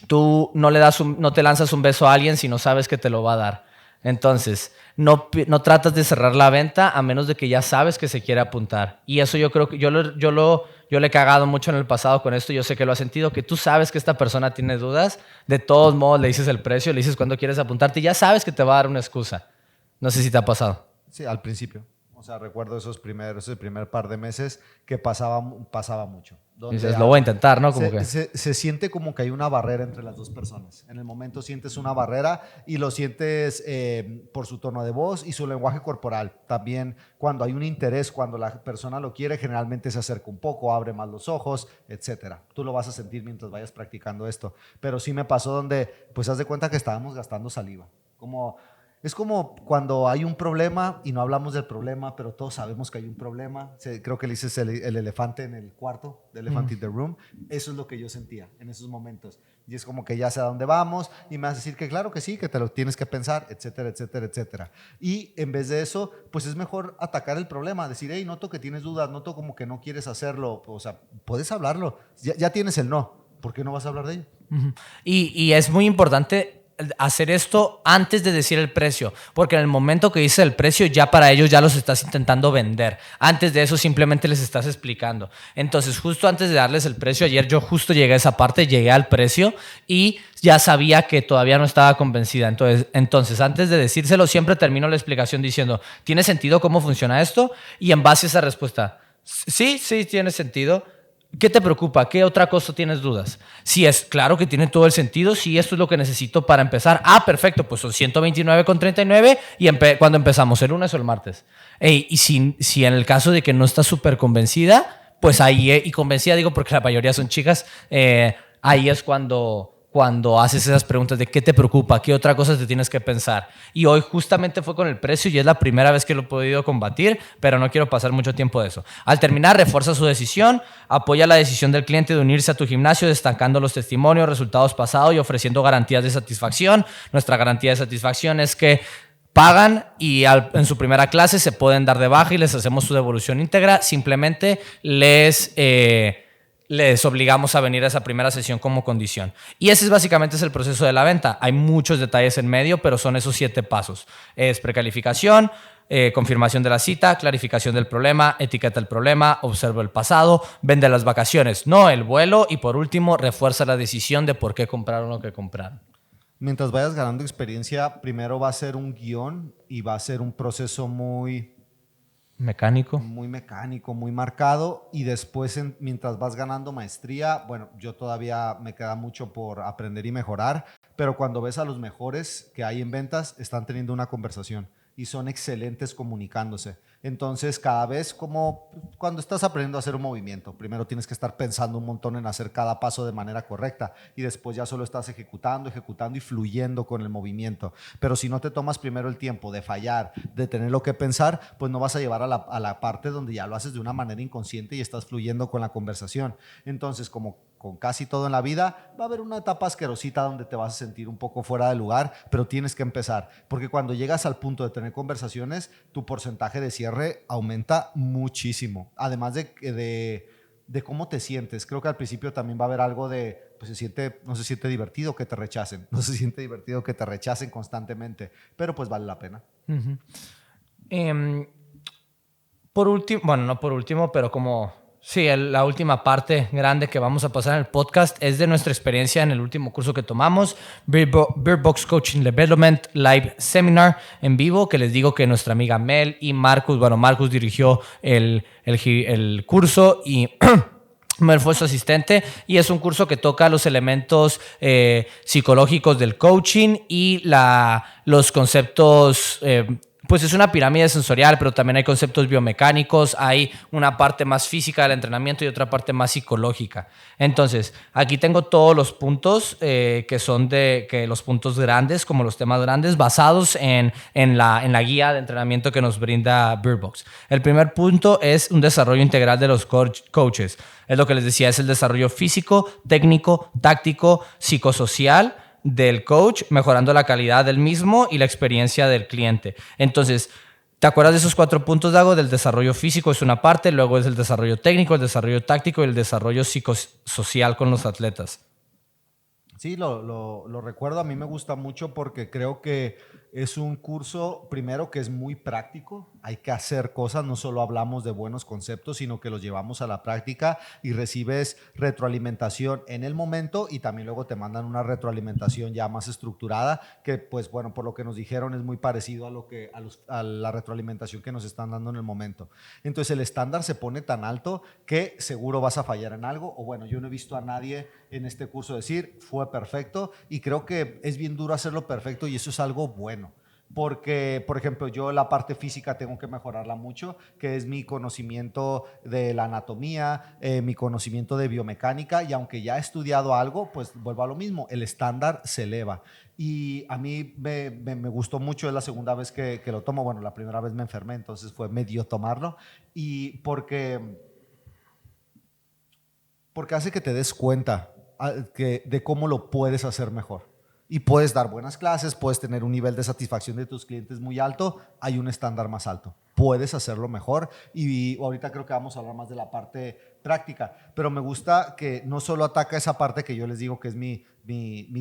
[SPEAKER 1] tú no te lanzas un beso a alguien si no sabes que te lo va a dar. Entonces, no tratas de cerrar la venta a menos de que ya sabes que se quiere apuntar. Y eso yo creo que yo le he cagado mucho en el pasado con esto. Yo sé que lo has sentido, que tú sabes que esta persona tiene dudas. De todos modos, le dices el precio, le dices cuándo quieres apuntarte y ya sabes que te va a dar una excusa. No sé si te ha pasado.
[SPEAKER 2] Sí, al principio. O sea, recuerdo ese primer par de meses que pasaba mucho.
[SPEAKER 1] Dices, lo voy a intentar, ¿no?
[SPEAKER 2] Se siente como que hay una barrera entre las dos personas. En el momento sientes una barrera y lo sientes por su tono de voz y su lenguaje corporal. También cuando hay un interés, cuando la persona lo quiere, generalmente se acerca un poco, abre más los ojos, etcétera. Tú lo vas a sentir mientras vayas practicando esto. Pero sí me pasó donde, pues, haz de cuenta que estábamos gastando saliva. Es como cuando hay un problema y no hablamos del problema, pero todos sabemos que hay un problema. Creo que le dices el elefante en el cuarto, the elephant in the room. Eso es lo que yo sentía en esos momentos. Y es como que ya sé a dónde vamos y me vas a decir que claro que sí, que te lo tienes que pensar, etcétera, etcétera, etcétera. Y en vez de eso, pues es mejor atacar el problema, decir, hey, noto que tienes dudas, noto como que no quieres hacerlo. O sea, puedes hablarlo. Ya tienes el no. ¿Por qué no vas a hablar de ello?
[SPEAKER 1] Y es muy importante hacer esto antes de decir el precio, porque en el momento que dices el precio, ya para ellos ya los estás intentando vender. Antes de eso simplemente les estás explicando. Entonces, justo antes de darles el precio, ayer yo justo llegué a esa parte, llegué al precio y ya sabía que todavía no estaba convencida. Entonces, antes de decírselo, siempre termino la explicación diciendo, ¿tiene sentido cómo funciona esto? Y en base a esa respuesta, sí, tiene sentido. ¿Qué te preocupa? ¿Qué otra cosa tienes dudas? Si es claro que tiene todo el sentido, si esto es lo que necesito para empezar. Ah, perfecto, pues son 129,39 y cuando empezamos, ¿el lunes o el martes? Y si en el caso de que no estás súper convencida, pues ahí, y convencida digo porque la mayoría son chicas, ahí es cuando haces esas preguntas de qué te preocupa, qué otra cosa te tienes que pensar. Y hoy justamente fue con el precio y es la primera vez que lo he podido combatir, pero no quiero pasar mucho tiempo de eso. Al terminar, refuerza su decisión, apoya la decisión del cliente de unirse a tu gimnasio, destacando los testimonios, resultados pasados y ofreciendo garantías de satisfacción. Nuestra garantía de satisfacción es que pagan y en su primera clase se pueden dar de baja y les hacemos su devolución íntegra. Simplemente les obligamos a venir a esa primera sesión como condición. Y ese básicamente es el proceso de la venta. Hay muchos detalles en medio, pero son esos 7 pasos. Es precalificación, confirmación de la cita, clarificación del problema, etiqueta el problema, observa el pasado, vende las vacaciones, no el vuelo, y por último, refuerza la decisión de por qué compraron lo que compraron.
[SPEAKER 2] Mientras vayas ganando experiencia, primero va a ser un guión y va a ser un proceso muy
[SPEAKER 1] mecánico,
[SPEAKER 2] muy marcado, y después mientras vas ganando maestría, bueno, yo todavía me queda mucho por aprender y mejorar, pero cuando ves a los mejores que hay en ventas, están teniendo una conversación y son excelentes comunicándose. Entonces, cada vez como cuando estás aprendiendo a hacer un movimiento, primero tienes que estar pensando un montón en hacer cada paso de manera correcta y después ya solo estás ejecutando y fluyendo con el movimiento. Pero si no te tomas primero el tiempo de fallar, de tener lo que pensar, pues no vas a llevar a la parte donde ya lo haces de una manera inconsciente y estás fluyendo con la conversación. Entonces, como con casi todo en la vida, va a haber una etapa asquerosita donde te vas a sentir un poco fuera de lugar, pero tienes que empezar, porque cuando llegas al punto de tener conversaciones, tu porcentaje de cierre aumenta muchísimo, además de cómo te sientes. Creo que al principio también va a haber algo de, pues no se siente divertido que te rechacen, no se siente divertido que te rechacen constantemente, pero pues vale la pena.
[SPEAKER 1] por último, bueno, no por último, pero como, sí, la última parte grande que vamos a pasar en el podcast es de nuestra experiencia en el último curso que tomamos, Beer Box Coaching Development Live Seminar en vivo, que les digo que nuestra amiga Mel y Marcus, bueno, Marcus dirigió el curso y... Mel fue su asistente y es un curso que toca los elementos psicológicos del coaching y los conceptos, pues es una pirámide sensorial, pero también hay conceptos biomecánicos, hay una parte más física del entrenamiento y otra parte más psicológica. Entonces, aquí tengo todos los puntos que son que los puntos grandes, como los temas grandes, basados en la guía de entrenamiento que nos brinda Beerbox. El primer punto es un desarrollo integral de los coaches. Es lo que les decía, es el desarrollo físico, técnico, táctico, psicosocial del coach, mejorando la calidad del mismo y la experiencia del cliente. Entonces, ¿te acuerdas de esos 4 puntos, Dago? Del desarrollo físico es una parte, luego es el desarrollo técnico, el desarrollo táctico y el desarrollo psicosocial con los atletas.
[SPEAKER 2] Sí, lo recuerdo. A mí me gusta mucho porque creo que es un curso, primero, que es muy práctico. Hay que hacer cosas, no solo hablamos de buenos conceptos, sino que los llevamos a la práctica y recibes retroalimentación en el momento y también luego te mandan una retroalimentación ya más estructurada, que pues bueno, por lo que nos dijeron es muy parecido a la retroalimentación que nos están dando en el momento. Entonces el estándar se pone tan alto que seguro vas a fallar en algo, o bueno, yo no he visto a nadie en este curso decir fue perfecto, y creo que es bien duro hacerlo perfecto y eso es algo bueno. Porque, por ejemplo, yo la parte física tengo que mejorarla mucho, que es mi conocimiento de la anatomía, mi conocimiento de biomecánica, y aunque ya he estudiado algo, pues vuelvo a lo mismo, el estándar se eleva. Y a mí me gustó mucho, es la segunda vez que lo tomo, bueno, la primera vez me enfermé, entonces fue medio tomarlo, y porque hace que te des cuenta de cómo lo puedes hacer mejor. Y puedes dar buenas clases, puedes tener un nivel de satisfacción de tus clientes muy alto, hay un estándar más alto. Puedes hacerlo mejor y ahorita creo que vamos a hablar más de la parte práctica, pero me gusta que no solo ataca esa parte que yo les digo que es mis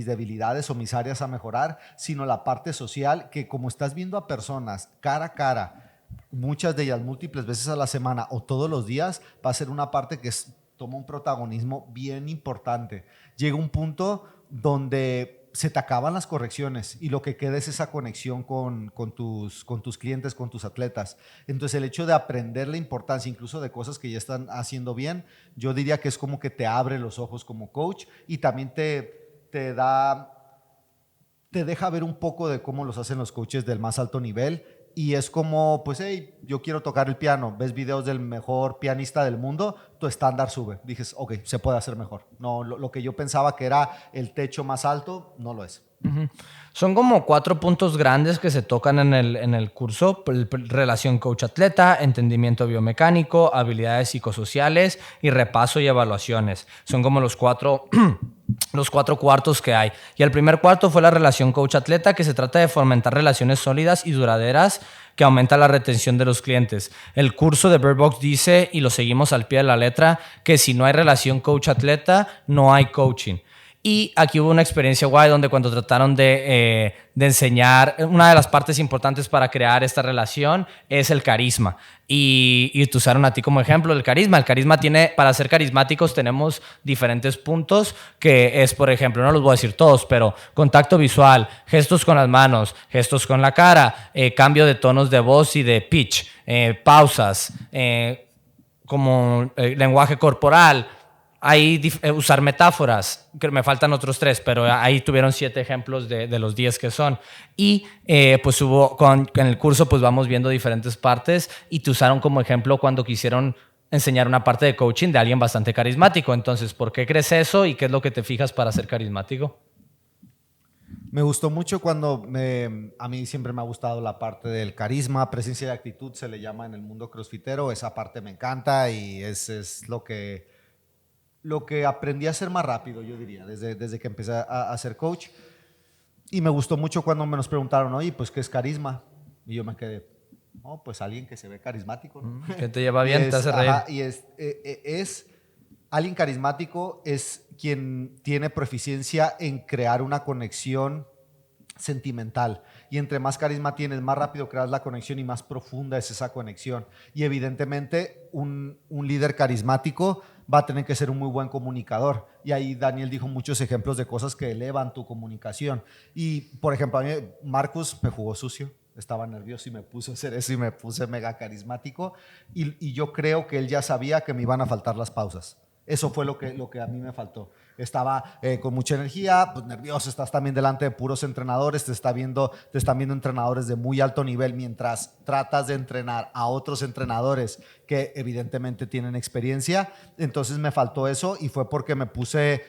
[SPEAKER 2] debilidades o mis áreas a mejorar, sino la parte social, que como estás viendo a personas cara a cara, muchas de ellas múltiples veces a la semana o todos los días, va a ser una parte que toma un protagonismo bien importante. Llega un punto donde se te acaban las correcciones y lo que queda es esa conexión con tus clientes, con tus atletas. Entonces el hecho de aprender la importancia incluso de cosas que ya están haciendo bien, yo diría que es como que te abre los ojos como coach y también te deja ver un poco de cómo los hacen los coaches del más alto nivel. Y es como, pues, hey, yo quiero tocar el piano. Ves videos del mejor pianista del mundo, tu estándar sube. Dices, ok, se puede hacer mejor. No, lo que yo pensaba que era el techo más alto, no lo es.
[SPEAKER 1] Uh-huh. Son como 4 puntos grandes que se tocan en el curso: relación coach-atleta, entendimiento biomecánico, habilidades psicosociales y repaso y evaluaciones. Son como los 4 cuartos que hay. Y el primer cuarto fue la relación coach-atleta, que se trata de fomentar relaciones sólidas y duraderas que aumenta la retención de los clientes. El curso de Beerbox dice, y lo seguimos al pie de la letra, que si no hay relación coach-atleta, no hay coaching. Y aquí hubo una experiencia guay donde cuando trataron de enseñar, una de las partes importantes para crear esta relación es el carisma. Y te usaron a ti como ejemplo el carisma. El carisma tiene, para ser carismáticos tenemos diferentes puntos, que es, por ejemplo, no los voy a decir todos, pero contacto visual, gestos con las manos, gestos con la cara, cambio de tonos de voz y de pitch, pausas, como lenguaje corporal. Ahí usar metáforas, que me faltan otros 3, pero ahí tuvieron 7 ejemplos de los 10 que son. Y pues hubo, en el curso pues vamos viendo diferentes partes y te usaron como ejemplo cuando quisieron enseñar una parte de coaching de alguien bastante carismático. Entonces, ¿por qué crees eso y qué es lo que te fijas para ser carismático?
[SPEAKER 2] Me gustó mucho cuando a mí siempre me ha gustado la parte del carisma, presencia y actitud se le llama en el mundo crossfitero. Esa parte me encanta y es lo que aprendí a hacer más rápido, yo diría, desde que empecé a ser coach. Y me gustó mucho cuando me nos preguntaron, oye, pues, ¿qué es carisma? Y yo me quedé, oh, pues alguien que se ve carismático, ¿no?
[SPEAKER 1] Que te lleva bien, te hace reír.
[SPEAKER 2] Y es alguien carismático, es quien tiene proficiencia en crear una conexión sentimental. Y entre más carisma tienes, más rápido creas la conexión y más profunda es esa conexión. Y evidentemente un líder carismático va a tener que ser un muy buen comunicador. Y ahí Daniel dijo muchos ejemplos de cosas que elevan tu comunicación. Y, por ejemplo, a mí Marcus me jugó sucio. Estaba nervioso y me puse a hacer eso y me puse mega carismático. Y yo creo que él ya sabía que me iban a faltar las pausas. Eso fue lo que a mí me faltó. Estaba con mucha energía, pues nervioso, estás también delante de puros entrenadores, te están viendo entrenadores de muy alto nivel mientras tratas de entrenar a otros entrenadores que evidentemente tienen experiencia. Entonces me faltó eso y fue porque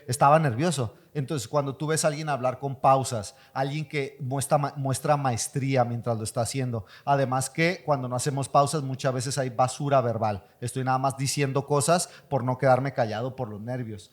[SPEAKER 2] estaba nervioso. Entonces cuando tú ves a alguien hablar con pausas, alguien que muestra maestría mientras lo está haciendo, además que cuando no hacemos pausas muchas veces hay basura verbal. Estoy nada más diciendo cosas por no quedarme callado por los nervios.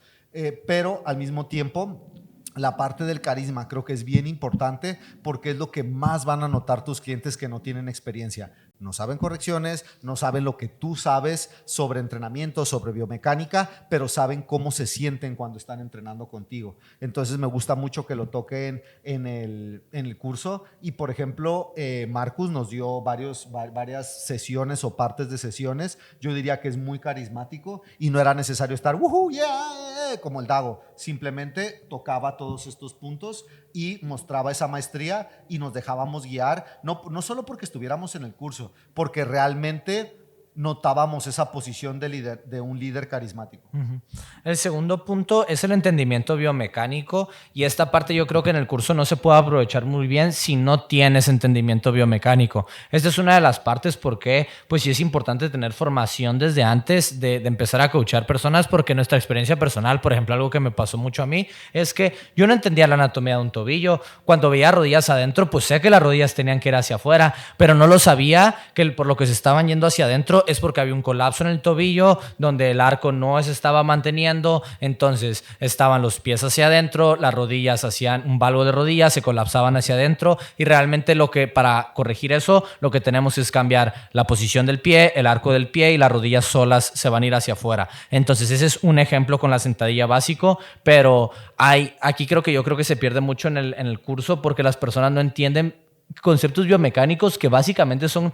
[SPEAKER 2] Pero al mismo tiempo, la parte del carisma creo que es bien importante porque es lo que más van a notar tus clientes que no tienen experiencia. No saben correcciones, no saben lo que tú sabes sobre entrenamiento, sobre biomecánica, pero saben cómo se sienten cuando están entrenando contigo. Entonces me gusta mucho que lo toquen en el curso. Y por ejemplo, Marcus nos dio varias sesiones o partes de sesiones. Yo diría que es muy carismático y no era necesario estar "Woohoo, yeah", como el Dago. Simplemente tocaba todos estos puntos y mostraba esa maestría y nos dejábamos guiar, no solo porque estuviéramos en el curso, porque realmente notábamos esa posición de un líder carismático.
[SPEAKER 1] Uh-huh. El segundo punto es el entendimiento biomecánico y esta parte yo creo que en el curso no se puede aprovechar muy bien si no tienes entendimiento biomecánico. Esta es una de las partes porque pues sí es importante tener formación desde antes de empezar a coachar personas, porque nuestra experiencia personal, por ejemplo, algo que me pasó mucho a mí es que yo no entendía la anatomía de un tobillo. Cuando veía rodillas adentro, pues sé que las rodillas tenían que ir hacia afuera, pero no lo sabía que por lo que se estaban yendo hacia adentro es porque había un colapso en el tobillo donde el arco no se estaba manteniendo, entonces estaban los pies hacia adentro, las rodillas hacían un valgo de rodillas, se colapsaban hacia adentro y realmente para corregir eso lo que tenemos es cambiar la posición del pie, el arco del pie y las rodillas solas se van a ir hacia afuera. Entonces ese es un ejemplo con la sentadilla básico, pero aquí creo que se pierde mucho en el curso porque las personas no entienden conceptos biomecánicos que básicamente son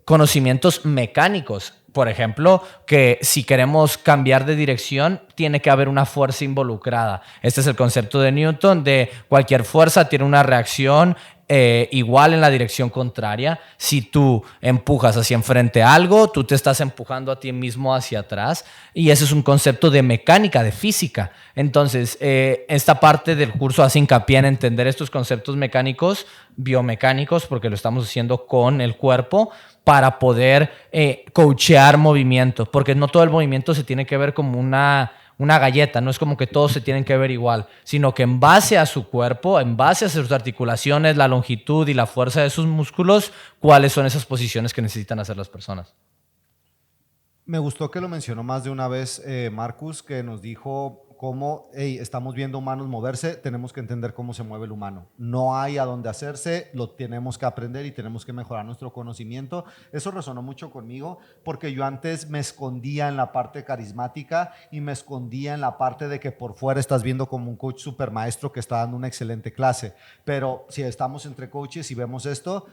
[SPEAKER 1] conocimientos mecánicos. Por ejemplo, que si queremos cambiar de dirección, tiene que haber una fuerza involucrada. Este es el concepto de Newton, de cualquier fuerza tiene una reacción igual en la dirección contraria. Si tú empujas hacia enfrente algo, tú te estás empujando a ti mismo hacia atrás. Y ese es un concepto de mecánica, de física. Entonces, esta parte del curso hace hincapié en entender estos conceptos mecánicos, biomecánicos, porque lo estamos haciendo con el cuerpo, para poder coachear movimiento, porque no todo el movimiento se tiene que ver como una galleta, no es como que todos se tienen que ver igual, sino que en base a su cuerpo, en base a sus articulaciones, la longitud y la fuerza de sus músculos, cuáles son esas posiciones que necesitan hacer las personas.
[SPEAKER 2] Me gustó que lo mencionó más de una vez Marcus, que nos dijo cómo estamos viendo humanos moverse, tenemos que entender cómo se mueve el humano. No hay a dónde hacerse, lo tenemos que aprender y tenemos que mejorar nuestro conocimiento. Eso resonó mucho conmigo porque yo antes me escondía en la parte carismática y me escondía en la parte de que por fuera estás viendo como un coach super maestro que está dando una excelente clase. Pero si estamos entre coaches y vemos esto,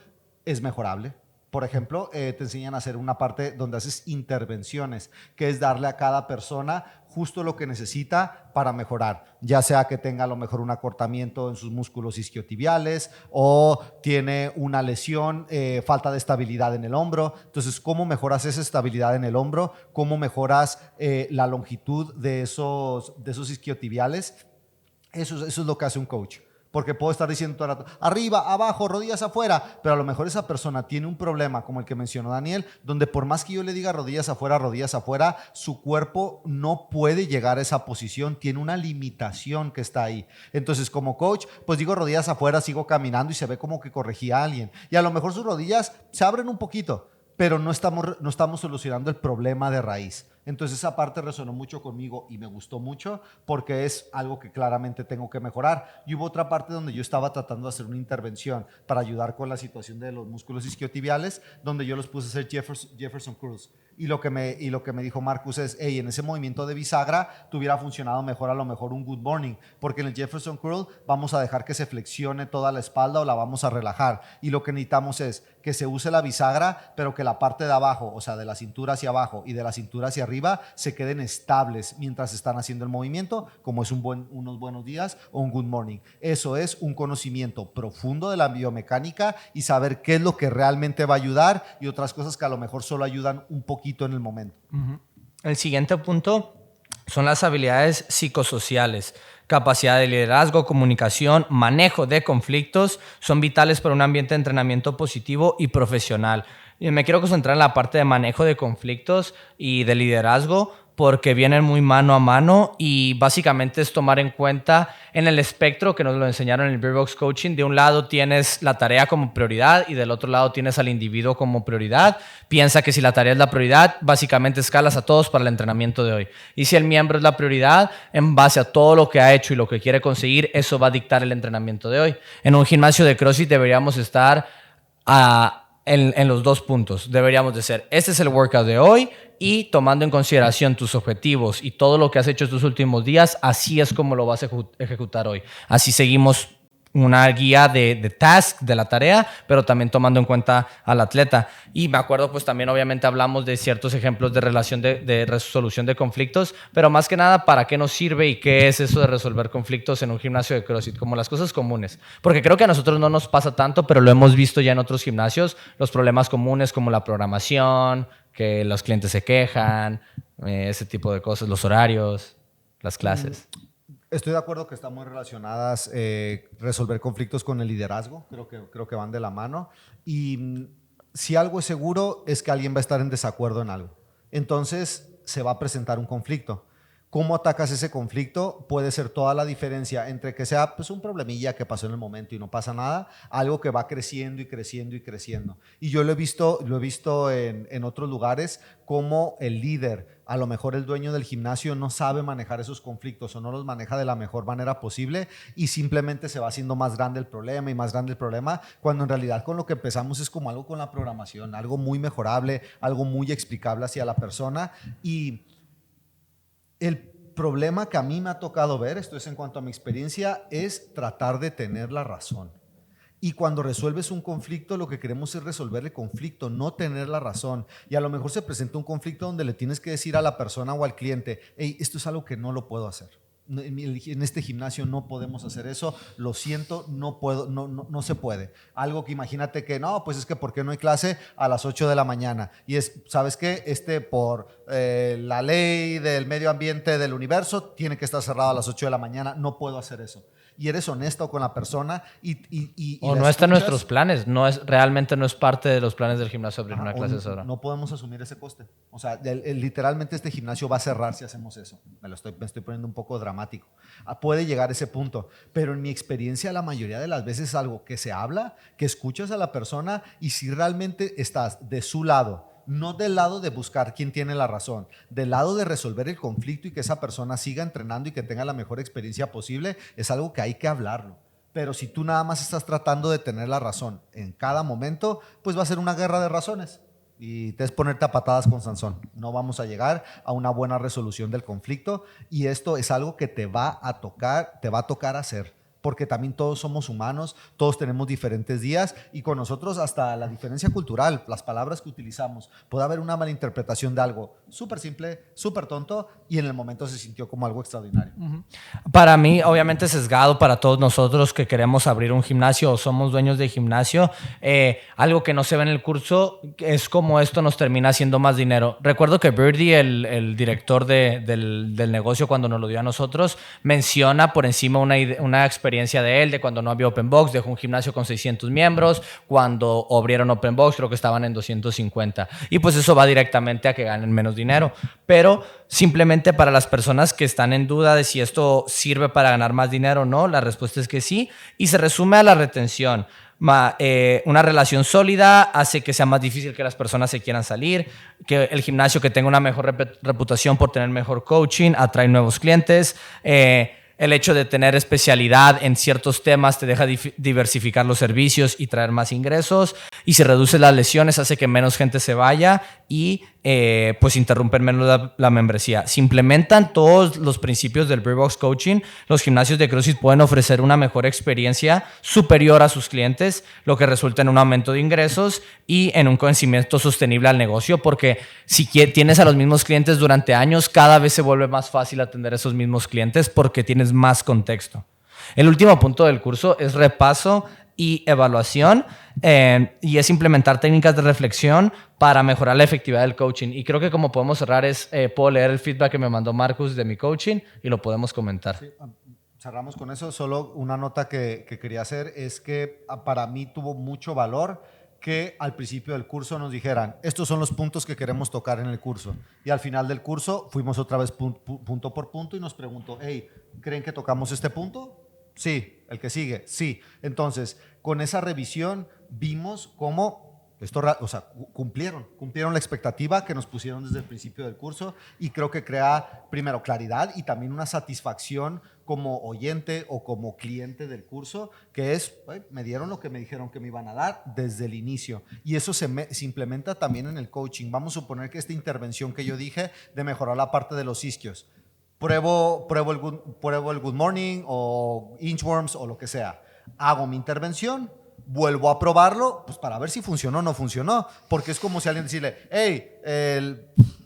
[SPEAKER 2] es mejorable. Por ejemplo, te enseñan a hacer una parte donde haces intervenciones, que es darle a cada persona justo lo que necesita para mejorar, ya sea que tenga a lo mejor un acortamiento en sus músculos isquiotibiales o tiene una lesión, falta de estabilidad en el hombro. Entonces, ¿cómo mejoras esa estabilidad en el hombro? ¿Cómo mejoras la longitud de esos isquiotibiales? Eso es lo que hace un coach. Porque puedo estar diciendo todo el rato, arriba, abajo, rodillas afuera, pero a lo mejor esa persona tiene un problema como el que mencionó Daniel, donde por más que yo le diga rodillas afuera, su cuerpo no puede llegar a esa posición, tiene una limitación que está ahí. Entonces, como coach, pues digo rodillas afuera, sigo caminando y se ve como que corregí a alguien. Y a lo mejor sus rodillas se abren un poquito, pero no estamos solucionando el problema de raíz. Entonces esa parte resonó mucho conmigo y me gustó mucho porque es algo que claramente tengo que mejorar. Y hubo otra parte donde yo estaba tratando de hacer una intervención para ayudar con la situación de los músculos isquiotibiales, donde yo los puse a hacer Jefferson curls. Y lo que me dijo Marcus es, hey, en ese movimiento de bisagra te hubiera funcionado mejor a lo mejor un good morning, porque en el Jefferson curl vamos a dejar que se flexione toda la espalda o la vamos a relajar. Y lo que necesitamos es que se use la bisagra, pero que la parte de abajo, o sea, de la cintura hacia abajo y de la cintura hacia arriba, se queden estables mientras están haciendo el movimiento, como es unos buenos días o un good morning. Eso es un conocimiento profundo de la biomecánica y saber qué es lo que realmente va a ayudar y otras cosas que a lo mejor solo ayudan un poquito en el momento.
[SPEAKER 1] El siguiente punto son las habilidades psicosociales. Capacidad de liderazgo, comunicación, manejo de conflictos son vitales para un ambiente de entrenamiento positivo y profesional. Y me quiero concentrar en la parte de manejo de conflictos y de liderazgo porque vienen muy mano a mano y básicamente es tomar en cuenta en el espectro que nos lo enseñaron en el Beer Box Coaching. De un lado tienes la tarea como prioridad y del otro lado tienes al individuo como prioridad. Piensa que si la tarea es la prioridad, básicamente escalas a todos para el entrenamiento de hoy. Y si el miembro es la prioridad, en base a todo lo que ha hecho y lo que quiere conseguir, eso va a dictar el entrenamiento de hoy. En un gimnasio de CrossFit deberíamos estar en los dos puntos. Deberíamos de ser, este es el workout de hoy y tomando en consideración tus objetivos y todo lo que has hecho estos últimos días, así es como lo vas a ejecutar hoy. Así seguimos una guía de task, de la tarea, pero también tomando en cuenta al atleta. Y me acuerdo, pues también obviamente hablamos de ciertos ejemplos de relación de resolución de conflictos, pero más que nada, ¿para qué nos sirve y qué es eso de resolver conflictos en un gimnasio de CrossFit? Como las cosas comunes. Porque creo que a nosotros no nos pasa tanto, pero lo hemos visto ya en otros gimnasios, los problemas comunes como la programación, que los clientes se quejan, ese tipo de cosas, los horarios, las clases.
[SPEAKER 2] Estoy de acuerdo que están muy relacionadas resolver conflictos con el liderazgo, creo que van de la mano. Y si algo es seguro es que alguien va a estar en desacuerdo en algo. Entonces se va a presentar un conflicto. ¿Cómo atacas ese conflicto? Puede ser toda la diferencia entre que sea pues, un problemilla que pasó en el momento y no pasa nada, algo que va creciendo y creciendo y creciendo. Y yo lo he visto en otros lugares como el líder, a lo mejor el dueño del gimnasio no sabe manejar esos conflictos o no los maneja de la mejor manera posible y simplemente se va haciendo más grande el problema y más grande el problema, cuando en realidad con lo que empezamos es como algo con la programación, algo muy mejorable, algo muy explicable hacia la persona. Y el problema que a mí me ha tocado ver, esto es en cuanto a mi experiencia, es tratar de tener la razón. Y cuando resuelves un conflicto, lo que queremos es resolver el conflicto, no tener la razón. Y a lo mejor se presenta un conflicto donde le tienes que decir a la persona o al cliente, hey, esto es algo que no lo puedo hacer. En este gimnasio no podemos hacer eso, lo siento, no puedo, no se puede. Algo que imagínate que no, pues es que ¿por qué no hay clase a las 8 de la mañana? Y es, ¿sabes qué? Por la ley del medio ambiente del universo tiene que estar cerrado a las 8 de la mañana, no puedo hacer eso. Y eres honesto con la persona
[SPEAKER 1] o no está en nuestros planes, realmente no es parte de los planes del gimnasio abrir una clase esa hora.
[SPEAKER 2] No podemos asumir ese coste. O sea, literalmente este gimnasio va a cerrar si hacemos eso. Me estoy poniendo un poco dramático. Puede llegar a ese punto, pero en mi experiencia la mayoría de las veces es algo que se habla, que escuchas a la persona y si realmente estás de su lado, no del lado de buscar quién tiene la razón, del lado de resolver el conflicto y que esa persona siga entrenando y que tenga la mejor experiencia posible, es algo que hay que hablarlo. Pero si tú nada más estás tratando de tener la razón en cada momento, pues va a ser una guerra de razones. Y te es ponerte a patadas con Sansón. No vamos a llegar a una buena resolución del conflicto y esto es algo que te va a tocar hacer. Porque también todos somos humanos, todos tenemos diferentes días y con nosotros hasta la diferencia cultural, las palabras que utilizamos, puede haber una malinterpretación de algo súper simple, súper tonto y en el momento se sintió como algo extraordinario.
[SPEAKER 1] Para mí, obviamente sesgado para todos nosotros que queremos abrir un gimnasio o somos dueños de gimnasio, algo que no se ve en el curso es cómo esto nos termina haciendo más dinero. Recuerdo que Birdie, el director del negocio cuando nos lo dio a nosotros, menciona por encima una experiencia de él, de cuando no había Open Box, dejó un gimnasio con 600 miembros, cuando abrieron Open Box creo que estaban en 250 y pues eso va directamente a que ganen menos dinero, pero simplemente para las personas que están en duda de si esto sirve para ganar más dinero o no, la respuesta es que sí y se resume a la retención. Una relación sólida hace que sea más difícil que las personas se quieran salir, que el gimnasio que tenga una mejor reputación por tener mejor coaching atrae nuevos clientes. El hecho de tener especialidad en ciertos temas te deja diversificar los servicios y traer más ingresos. Y si reduces las lesiones, hace que menos gente se vaya y pues interrumpen menos la membresía. Si implementan todos los principios del Brewbox Coaching, los gimnasios de CrossFit pueden ofrecer una mejor experiencia superior a sus clientes, lo que resulta en un aumento de ingresos y en un crecimiento sostenible al negocio, porque si tienes a los mismos clientes durante años, cada vez se vuelve más fácil atender a esos mismos clientes porque tienes más contexto. El último punto del curso es repaso y evaluación, y es implementar técnicas de reflexión para mejorar la efectividad del coaching. Y creo que como podemos cerrar puedo leer el feedback que me mandó Marcus de mi coaching y lo podemos comentar.
[SPEAKER 2] Sí, cerramos con eso. Solo una nota que quería hacer es que para mí tuvo mucho valor que al principio del curso nos dijeran, estos son los puntos que queremos tocar en el curso. Y al final del curso fuimos otra vez punto por punto y nos preguntó, hey, ¿creen que tocamos este punto? Sí. El que sigue, sí. Entonces, con esa revisión vimos cómo cumplieron la expectativa que nos pusieron desde el principio del curso, y creo que crea primero claridad y también una satisfacción como oyente o como cliente del curso, que es, me dieron lo que me dijeron que me iban a dar desde el inicio, y eso se implementa también en el coaching. Vamos a suponer que esta intervención que yo dije de mejorar la parte de los isquios, pruebo el good morning o inchworms o lo que sea, hago mi intervención, vuelvo a probarlo pues para ver si funcionó o no funcionó, porque es como si alguien decirle, hey,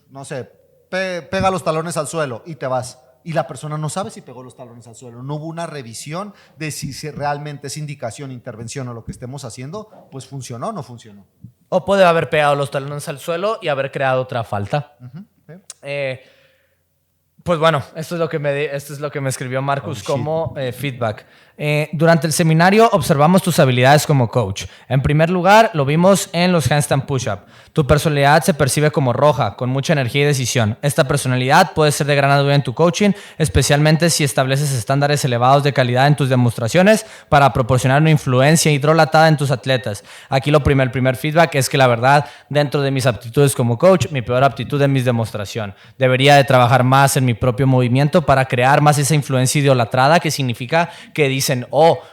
[SPEAKER 2] no sé, pega los talones al suelo y te vas. Y la persona no sabe si pegó los talones al suelo. No hubo una revisión de si realmente es indicación, intervención o lo que estemos haciendo, pues funcionó o no funcionó.
[SPEAKER 1] O puede haber pegado los talones al suelo y haber creado otra falta. Pues bueno, esto es lo que me escribió Marcus como feedback. Durante el seminario observamos tus habilidades como coach. En primer lugar, lo vimos en los handstand push-up. Tu personalidad se percibe como roja, con mucha energía y decisión. Esta personalidad puede ser de gran ayuda en tu coaching, especialmente si estableces estándares elevados de calidad en tus demostraciones para proporcionar una influencia hidrolatada en tus atletas. Aquí el primer feedback es que la verdad, dentro de mis aptitudes como coach, mi peor aptitud es mi demostración. Debería de trabajar más en mi propio movimiento para crear más esa influencia idolatrada, que significa que dicen,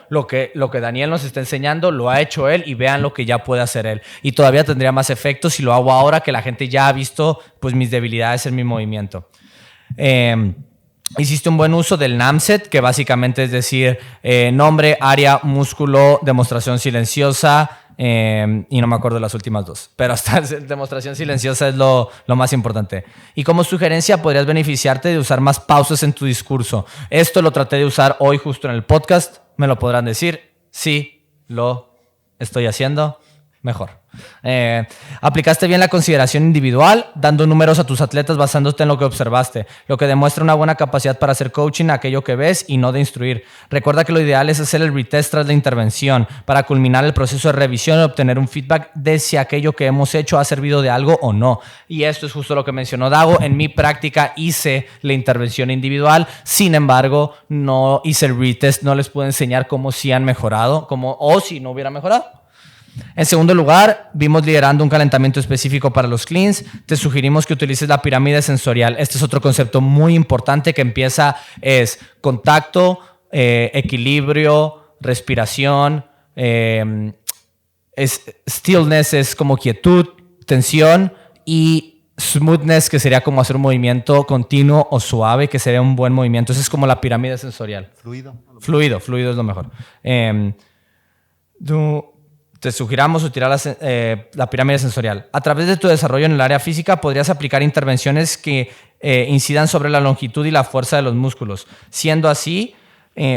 [SPEAKER 1] lo que Daniel nos está enseñando lo ha hecho él y vean lo que ya puede hacer él. Y todavía tendría más efecto si lo hago ahora que la gente ya ha visto pues mis debilidades en mi movimiento. Hiciste un buen uso del NAMSET, que básicamente es decir, nombre, área, músculo, demostración silenciosa, y no me acuerdo de las últimas dos, pero hasta demostración silenciosa es lo más importante. Y como sugerencia, podrías beneficiarte de usar más pausas en tu discurso. Esto lo traté de usar hoy justo en el podcast. Me lo podrán decir. Sí, lo estoy haciendo mejor. Aplicaste bien la consideración individual, dando números a tus atletas basándote en lo que observaste, lo que demuestra una buena capacidad para hacer coaching a aquello que ves y no de instruir. Recuerda que lo ideal es hacer el retest tras la intervención para culminar el proceso de revisión y obtener un feedback de si aquello que hemos hecho ha servido de algo o no. Y esto es justo lo que mencionó Dago. En mi práctica hice la intervención individual, sin embargo no hice el retest, no les puedo enseñar cómo sí han mejorado o si no hubiera mejorado. En segundo lugar, vimos liderando un calentamiento específico para los cleans. Te sugerimos que utilices la pirámide sensorial. Este es otro concepto muy importante que es contacto, equilibrio, respiración, stillness es como quietud, tensión, y smoothness, que sería como hacer un movimiento continuo o suave, que sería un buen movimiento. Esa es como la pirámide sensorial. Fluido es lo mejor. Te sugiramos utilizar la pirámide sensorial. A través de tu desarrollo en el área física podrías aplicar intervenciones que incidan sobre la longitud y la fuerza de los músculos, siendo así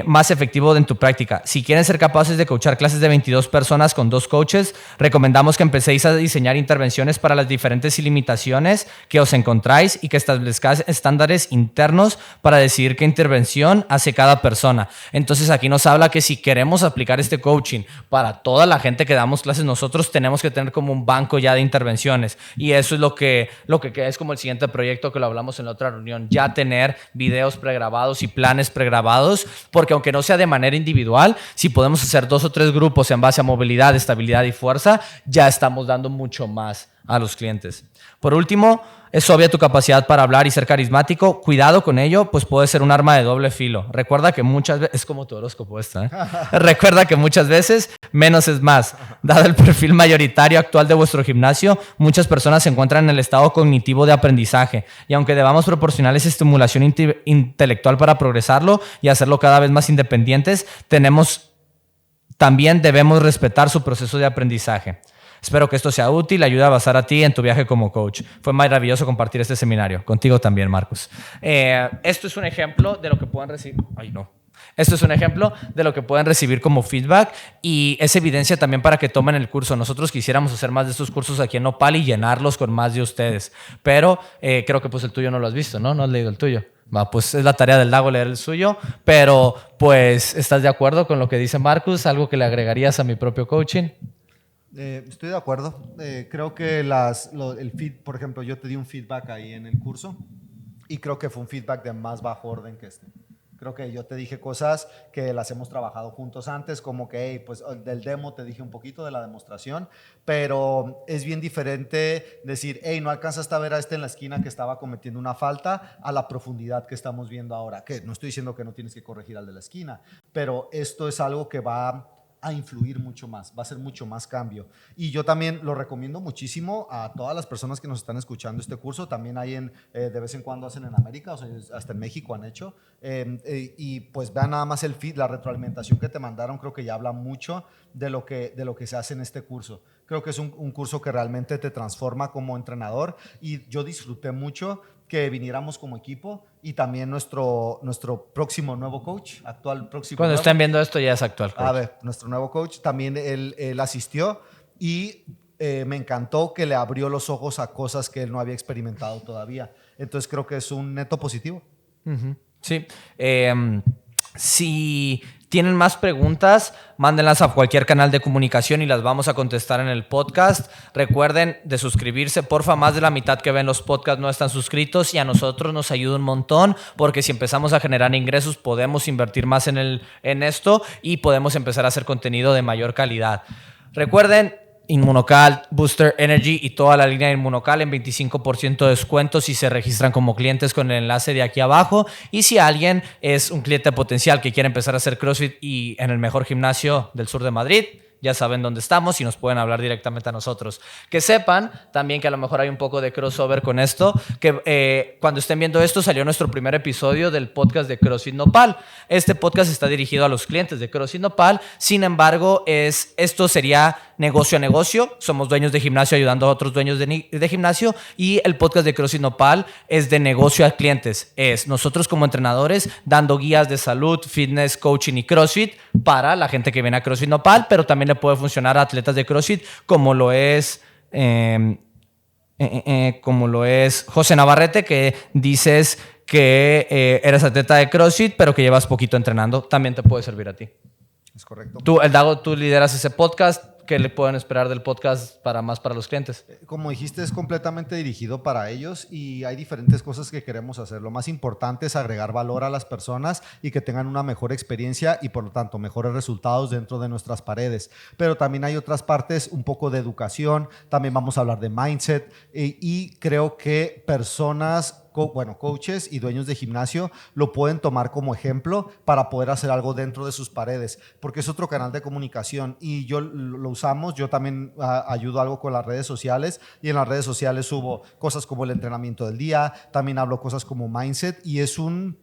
[SPEAKER 1] más efectivo en tu práctica. Si quieren ser capaces de coachar clases de 22 personas con 2 coaches, recomendamos que empecéis a diseñar intervenciones para las diferentes limitaciones que os encontráis y que establezcáis estándares internos para decidir qué intervención hace cada persona. Entonces aquí nos habla que si queremos aplicar este coaching para toda la gente que damos clases, nosotros tenemos que tener como un banco ya de intervenciones, y eso es lo que es como el siguiente proyecto, que lo hablamos en la otra reunión, ya tener videos pregrabados y planes pregrabados porque aunque no sea de manera individual, si podemos hacer 2 o 3 grupos en base a movilidad, estabilidad y fuerza, ya estamos dando mucho más a los clientes. Por último, es obvia tu capacidad para hablar y ser carismático. Cuidado con ello, pues puede ser un arma de doble filo. Recuerda que muchas veces... Es como tu horóscopo esta, ¿eh? Recuerda que muchas veces menos es más. Dado el perfil mayoritario actual de vuestro gimnasio, muchas personas se encuentran en el estado cognitivo de aprendizaje. Y aunque debamos proporcionarles estimulación intelectual para progresarlo y hacerlo cada vez más independientes, también debemos respetar su proceso de aprendizaje. Espero que esto sea útil, ayude a avanzar a ti en tu viaje como coach. Fue maravilloso compartir este seminario. Contigo también, Marcus. Esto es un ejemplo de lo que pueden recibir. Esto es un ejemplo de lo que pueden recibir como feedback y es evidencia también para que tomen el curso. Nosotros quisiéramos hacer más de estos cursos aquí en Nopal y llenarlos con más de ustedes. Pero creo que pues el tuyo no lo has visto, ¿no? No has leído el tuyo. Pues es la tarea del Dago leer el suyo, pero pues ¿estás de acuerdo con lo que dice Marcus? ¿Algo que le agregarías a mi propio coaching?
[SPEAKER 2] Estoy de acuerdo. Creo que por ejemplo, yo te di un feedback ahí en el curso y creo que fue un feedback de más bajo orden que este. Creo que yo te dije cosas que las hemos trabajado juntos antes, como que, hey, pues del demo te dije un poquito de la demostración, pero es bien diferente decir, hey, no alcanzaste a ver a este en la esquina que estaba cometiendo una falta, a la profundidad que estamos viendo ahora. Que no estoy diciendo que no tienes que corregir al de la esquina, pero esto es algo que va a influir mucho más, va a ser mucho más cambio. Y yo también lo recomiendo muchísimo a todas las personas que nos están escuchando este curso. También hay de vez en cuando hacen en América, o sea, hasta en México han hecho. Y pues vean nada más el feed, la retroalimentación que te mandaron, creo que ya habla mucho de lo que se hace en este curso. Creo que es un curso que realmente te transforma como entrenador y yo disfruté mucho que viniéramos como equipo y también nuestro próximo nuevo coach,
[SPEAKER 1] Cuando estén viendo esto ya es actual coach.
[SPEAKER 2] A ver, nuestro nuevo coach, también él asistió y me encantó que le abrió los ojos a cosas que él no había experimentado todavía. Entonces creo que es un neto positivo.
[SPEAKER 1] Uh-huh. Sí. Si tienen más preguntas, mándenlas a cualquier canal de comunicación y las vamos a contestar en el podcast. Recuerden de suscribirse. Porfa, más de la mitad que ven los podcasts no están suscritos y a nosotros nos ayuda un montón porque si empezamos a generar ingresos podemos invertir más en esto y podemos empezar a hacer contenido de mayor calidad. Recuerden, Inmunocal, Booster Energy y toda la línea de Inmunocal en 25% de descuento si se registran como clientes con el enlace de aquí abajo. Y si alguien es un cliente potencial que quiere empezar a hacer CrossFit y en el mejor gimnasio del sur de Madrid, ya saben dónde estamos y nos pueden hablar directamente a nosotros. Que sepan también que a lo mejor hay un poco de crossover con esto, que cuando estén viendo esto salió nuestro primer episodio del podcast de CrossFit Nopal. Este podcast está dirigido a los clientes de CrossFit Nopal, sin embargo, esto sería negocio a negocio. Somos dueños de gimnasio ayudando a otros dueños de gimnasio y el podcast de CrossFit Nopal es de negocio a clientes. Es nosotros como entrenadores dando guías de salud, fitness, coaching y CrossFit para la gente que viene a CrossFit Nopal, pero también le puede funcionar a atletas de CrossFit como lo es José Navarrete, que dices que eres atleta de CrossFit pero que llevas poquito entrenando. También te puede servir a ti.
[SPEAKER 2] Es correcto.
[SPEAKER 1] Tú lideras ese podcast. ¿Qué le pueden esperar del podcast para los clientes?
[SPEAKER 2] Como dijiste, es completamente dirigido para ellos y hay diferentes cosas que queremos hacer. Lo más importante es agregar valor a las personas y que tengan una mejor experiencia y por lo tanto mejores resultados dentro de nuestras paredes. Pero también hay otras partes, un poco de educación, también vamos a hablar de mindset y creo que coaches y dueños de gimnasio lo pueden tomar como ejemplo para poder hacer algo dentro de sus paredes, porque es otro canal de comunicación y yo lo usamos. Yo también ayudo algo con las redes sociales y en las redes sociales subo cosas como el entrenamiento del día, también hablo cosas como mindset y es una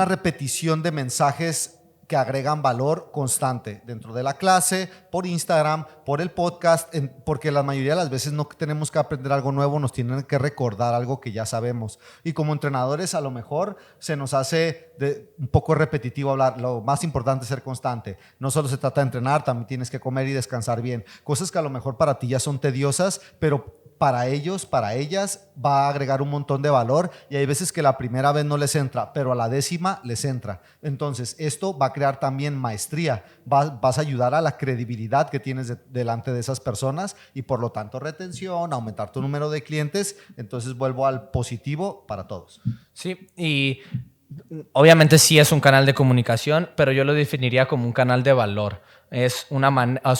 [SPEAKER 2] repetición de mensajes que agregan valor constante dentro de la clase, por Instagram, por el podcast, porque la mayoría de las veces no tenemos que aprender algo nuevo, nos tienen que recordar algo que ya sabemos. Y como entrenadores a lo mejor se nos hace un poco repetitivo hablar. Lo más importante es ser constante. No solo se trata de entrenar, también tienes que comer y descansar bien. Cosas que a lo mejor para ti ya son tediosas, pero para ellos, para ellas, va a agregar un montón de valor y hay veces que la primera vez no les entra, pero a la 10ª les entra. Entonces, esto va a crear también maestría. Vas a ayudar a la credibilidad que tienes delante de esas personas y por lo tanto retención, aumentar tu número de clientes. Entonces, vuelvo al positivo para todos.
[SPEAKER 1] Sí, y obviamente sí es un canal de comunicación, pero yo lo definiría como un canal de valor. Es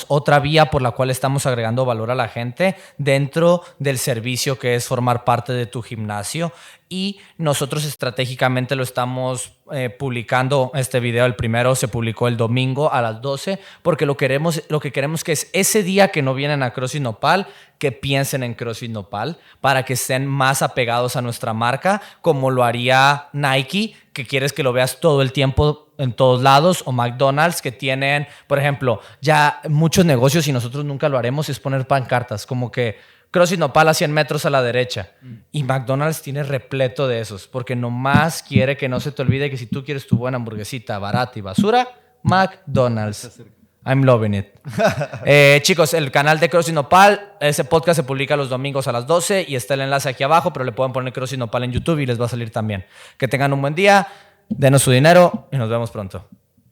[SPEAKER 1] otra vía por la cual estamos agregando valor a la gente dentro del servicio que es formar parte de tu gimnasio. Y nosotros estratégicamente lo estamos publicando. Este video, el primero, se publicó el domingo a las 12 porque lo que queremos que es ese día que no vienen a CrossFit Nopal, que piensen en CrossFit Nopal para que estén más apegados a nuestra marca, como lo haría Nike, que quieres que lo veas todo el tiempo en todos lados, o McDonald's, que tienen, por ejemplo, ya muchos negocios, y nosotros nunca lo haremos, es poner pancartas como que CrossFit Nopal a 100 metros a la derecha. Y McDonald's tiene repleto de esos, porque nomás quiere que no se te olvide que si tú quieres tu buena hamburguesita barata y basura, McDonald's. I'm loving it. Chicos, el canal de CrossFit Nopal, ese podcast se publica los domingos a las 12 y está el enlace aquí abajo, pero le pueden poner CrossFit Nopal en YouTube y les va a salir también. Que tengan un buen día, denos su dinero y nos vemos pronto.